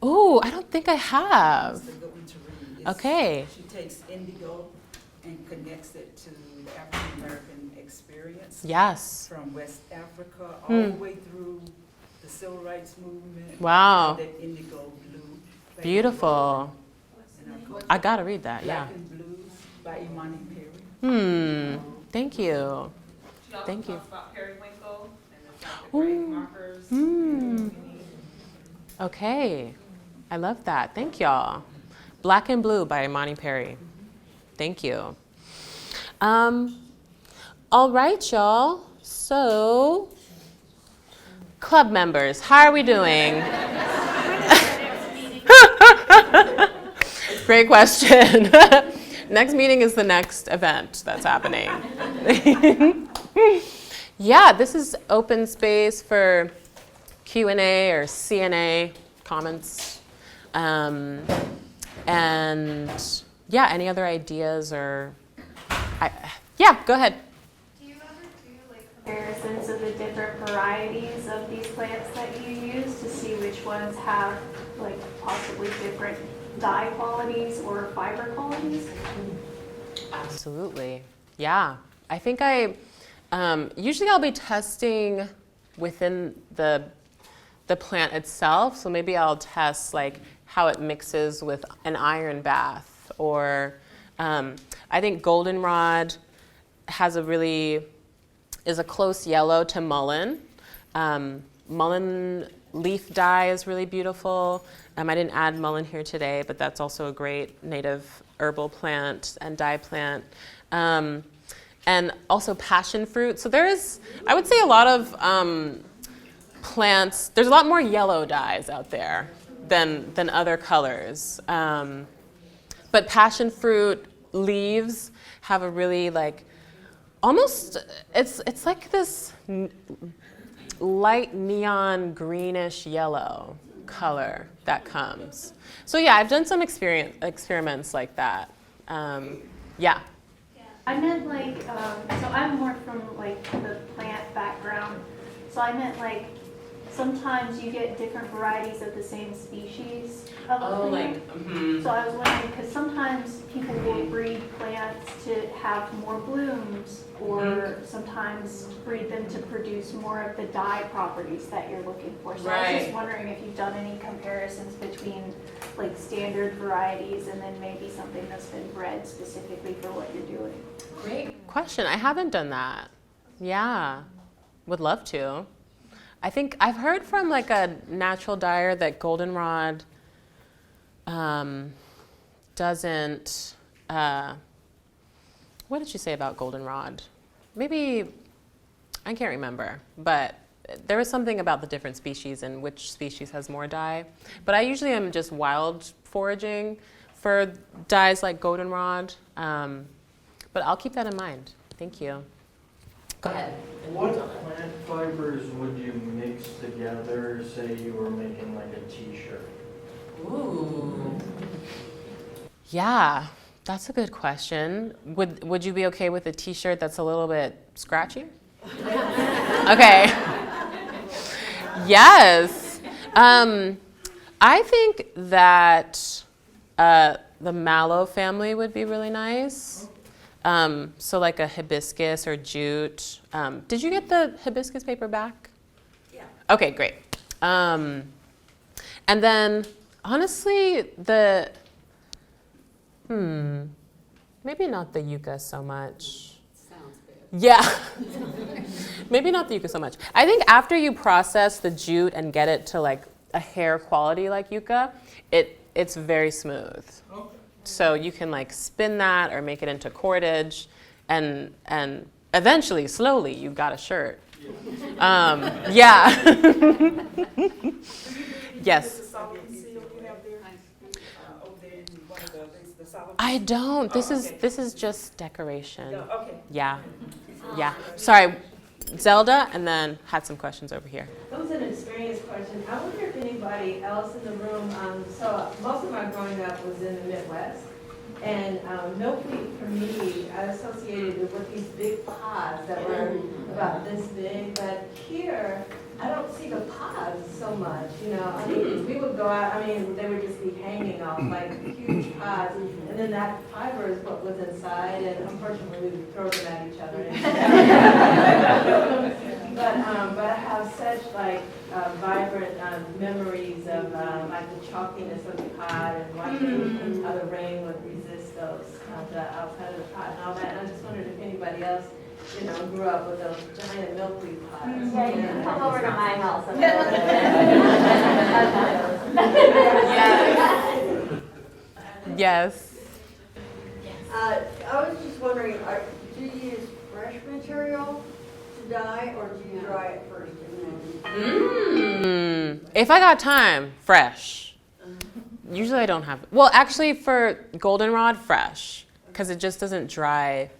Oh, I don't think I have. It's a good one to read. Okay. She takes indigo and connects it to the African American experience. Yes. From West Africa all the way through the Civil Rights Movement. Wow. That indigo blue. Beautiful. I gotta read that, yeah. Black and Blues by Imani Perry. Thank you. She also Thank you. talks about periwinkle and the fact that grave markers. Okay. I love that. Thank y'all. Black and Blue by Imani Perry. Thank you. All right, y'all. So, club members, how are we doing? Great question. Next meeting is the next event that's happening. Yeah, this is open space for Q&A or CNA comments. And yeah, any other ideas or, yeah, go ahead. Do you ever do like comparisons of the different varieties of these plants that you use to see which ones have like possibly different dye qualities or fiber qualities? Absolutely. Yeah. I think usually I'll be testing within the plant itself. So maybe I'll test like how it mixes with an iron bath, or I think goldenrod is a close yellow to mullein. Mullein leaf dye is really beautiful. I didn't add mullein here today, but that's also a great native herbal plant and dye plant. And also passion fruit. So I would say a lot of plants, there's a lot more yellow dyes out there than other colors. But passion fruit leaves have a really almost, it's like this light neon greenish yellow color that comes. So yeah, I've done some experiments like that. Yeah. I meant so I'm more from the plant background. So I meant sometimes you get different varieties of the same species of a plant. So I was wondering, because sometimes people will breed plants to have more blooms, or sometimes breed them to produce more of the dye properties that you're looking for. So I was just wondering if you've done any comparisons between standard varieties and then maybe something that's been bred specifically for what you're doing. Great question. I haven't done that. Yeah, would love to. I think I've heard from a natural dyer that goldenrod doesn't, what did she say about goldenrod? Maybe, I can't remember, but there was something about the different species and which species has more dye. But I usually am just wild foraging for dyes like goldenrod, but I'll keep that in mind. Thank you. Go ahead. What plant fibers would you mix together, say you were making a t-shirt? Ooh. Yeah, that's a good question. Would you be okay with a t-shirt that's a little bit scratchy? Okay. Yes. I think that the mallow family would be really nice. So a hibiscus or jute. Did you get the hibiscus paper back? Yeah. Okay, great. And then, honestly, maybe not the yucca so much. Sounds good. Yeah. Maybe not the yucca so much. I think after you process the jute and get it to a hair quality like yucca, it's very smooth. Okay. So you can spin that or make it into cordage, and eventually, slowly, you've got a shirt. Yeah. Yes. I don't. This is just decoration. Okay. Yeah. Yeah. Sorry, Zelda, and then had some questions over here. That was an experience question. I wonder if anybody else in the room, so most of my growing up was in the Midwest, and milkweed for me, I associated it with these big pods that were about this big, but here, I don't see the pods so much, I mean, we would go out, they would just be hanging off huge pods, and then that fiber is what was inside, and unfortunately we would throw them at each other. But I have such vibrant memories of the chalkiness of the pod and watching how the rain would resist those the outside of the pot and all that. And I just wondered if anybody else grew up with those giant milkweed pods. Yeah, you can come over to my house. Yes. I was just wondering, do you use fresh material to dye, or do you dry it first and then? If I got time, fresh. Usually I don't have. Well, actually, for goldenrod, fresh, because it just doesn't dry.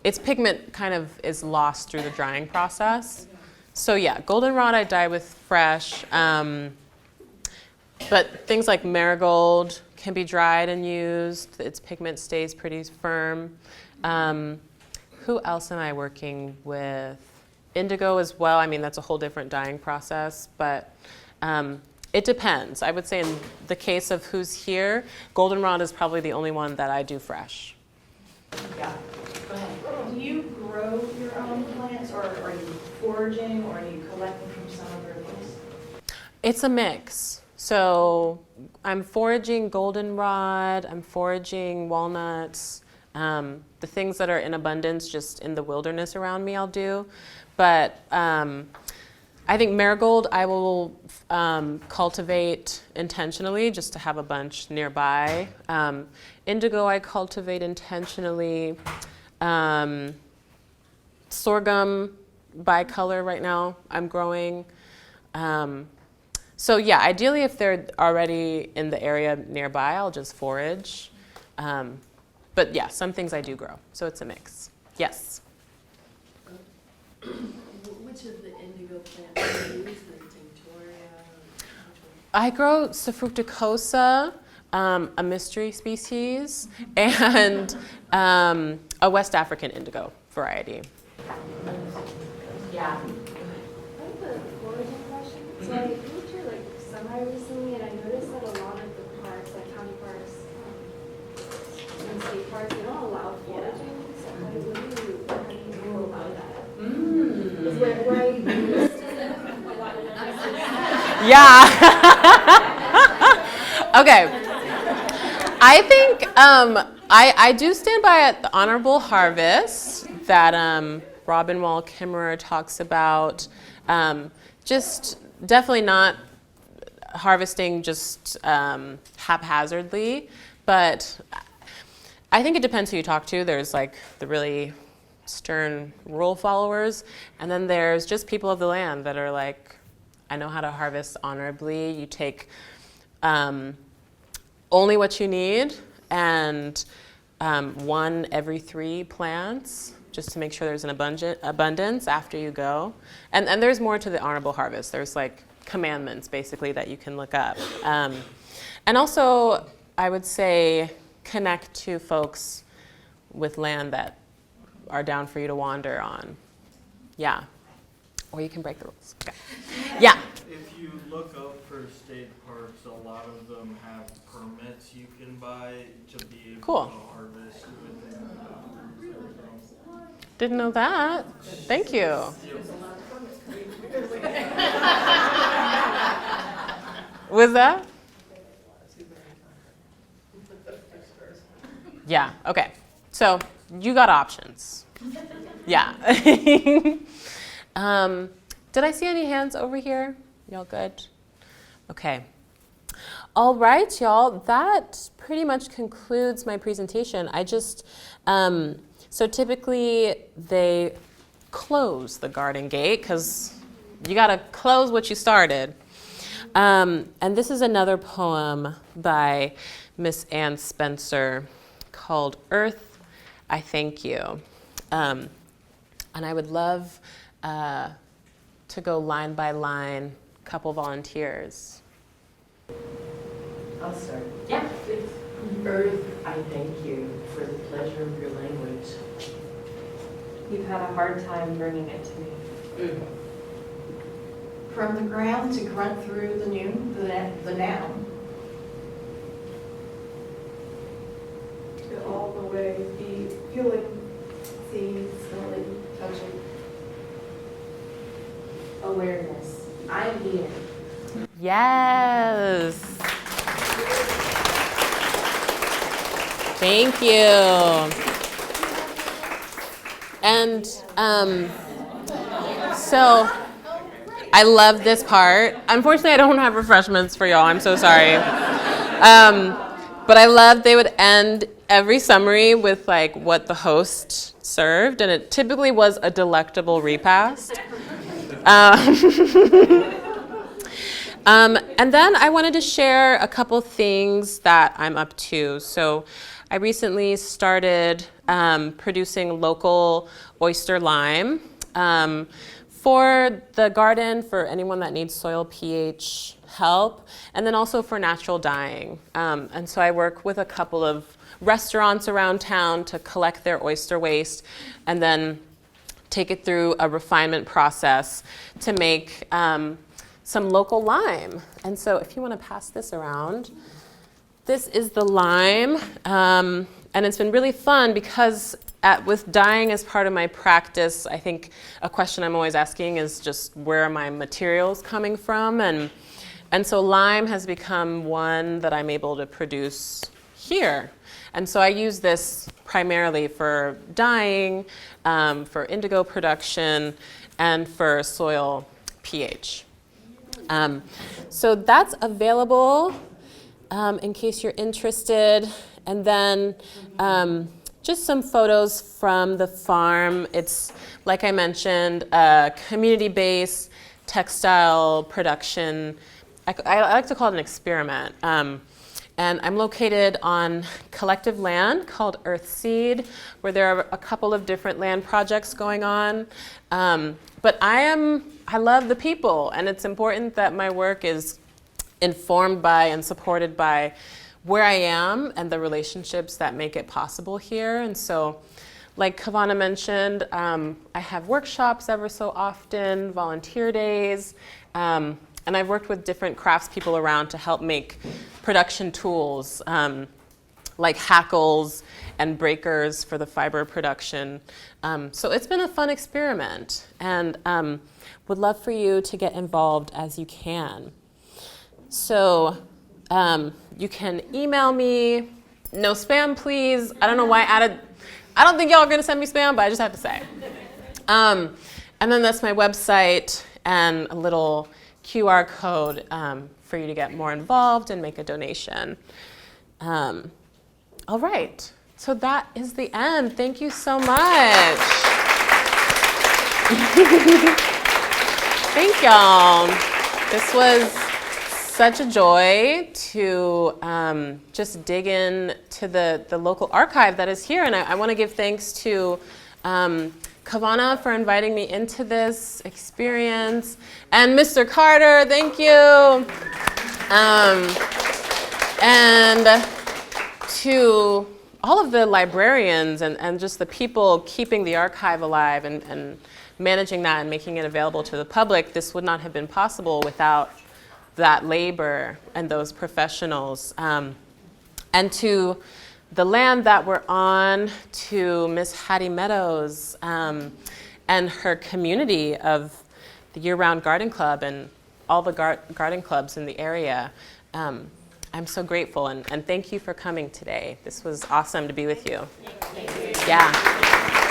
Its pigment kind of is lost through the drying process. So yeah, goldenrod I dye with fresh. But things like marigold can be dried and used. Its pigment stays pretty firm. Who else am I working with? indigo as well. I mean, that's a whole different dyeing process, but it depends. I would say in the case of who's here, goldenrod is probably the only one that I do fresh. Yeah, go ahead. Do you grow your own plants, or are you foraging, or are you collecting from some other place? It's a mix. So I'm foraging goldenrod, I'm foraging walnuts, the things that are in abundance just in the wilderness around me I'll do. But I think marigold I will cultivate intentionally just to have a bunch nearby. Indigo I cultivate intentionally. Sorghum bicolor right now I'm growing. So yeah, ideally if they're already in the area nearby, I'll just forage. But yeah, some things I do grow, so it's a mix. Yes? Which of the indigo plants do you use? Like Tinctoria? I grow Sophrocticosa, a mystery species, and a West African indigo variety. Yeah. I have a foraging question. So I moved here like summer recently, and I noticed that a lot of the parks, like county parks and state parks, they don't allow foraging. So how do you go about that? Is where I Yeah. Okay. I think I do stand by the honorable harvest that Robin Wall Kimmerer talks about. Just definitely not harvesting just haphazardly, but I think it depends who you talk to. There's like the really stern rule followers, and then there's just people of the land that are like, I know how to harvest honorably. You take only what you need and 1 every 3 plants just to make sure there's an abundance after you go. And there's more to the honorable harvest. There's like commandments basically that you can look up. And also, I would say connect to folks with land that are down for you to wander on. Yeah. Or you can break the rules. Okay. Yeah. If you look up for state parks, a lot of them have permits you can buy to be able Cool. to harvest within. Didn't know that. Thank you. Was that? Yeah, okay. So you got options. Yeah. Did I see any hands over here? Y'all good? Okay. All right, y'all. That pretty much concludes my presentation. I just, so typically they close the garden gate because you got to close what you started. And this is another poem by Miss Ann Spencer called Earth, I Thank You. And I would love to go line by line, couple volunteers. I'll start. Yeah. Earth, I thank you for the pleasure of your language. You've had a hard time bringing it to me. From the ground to grunt through the noun. To all the way be feeling, seeing, smelling, touching. awareness. I'm here. Yes. Thank you. And so I love this part. Unfortunately, I don't have refreshments for y'all. I'm so sorry. But I love they would end every summary with like what the host served, and it typically was a delectable repast. And then I wanted to share a couple things that I'm up to. So I recently started producing local oyster lime for the garden, for anyone that needs soil pH help, and then also for natural dyeing. And so I work with a couple of restaurants around town to collect their oyster waste and then take it through a refinement process to make some local lime. And so if you want to pass this around, this is the lime. And it's been really fun because with dyeing as part of my practice, I think a question I'm always asking is just where are my materials coming from? And so lime has become one that I'm able to produce here. And so I use this primarily for dyeing, for indigo production, and for soil pH. So that's available in case you're interested. And then just some photos from the farm. It's, like I mentioned, a community-based textile production. I like to call it an experiment. And I'm located on collective land called Earthseed, where there are a couple of different land projects going on. But I love the people, and it's important that my work is informed by and supported by where I am and the relationships that make it possible here. And so, like Kavana mentioned, I have workshops ever so often, volunteer days, and I've worked with different craftspeople around to help make production tools like hackles and breakers for the fiber production. So it's been a fun experiment, and would love for you to get involved as you can. So you can email me. No spam, please. I don't know why I added, I don't think y'all are gonna send me spam, but I just have to say. And then that's my website and a little QR code for you to get more involved and make a donation. All right, so that is the end. Thank you so much. Thank y'all. This was such a joy to just dig in to the local archive that is here. And I want to give thanks to Kavana for inviting me into this experience. And Mr. Carter, thank you. And to all of the librarians and just the people keeping the archive alive and managing that and making it available to the public. This would not have been possible without that labor and those professionals. And to the land that we're on, to Miss Hattie Meadows and her community of the Year-Round Garden Club and all the garden clubs in the area. I'm so grateful, and thank you for coming today. This was awesome to be with you. Thank you. Yeah.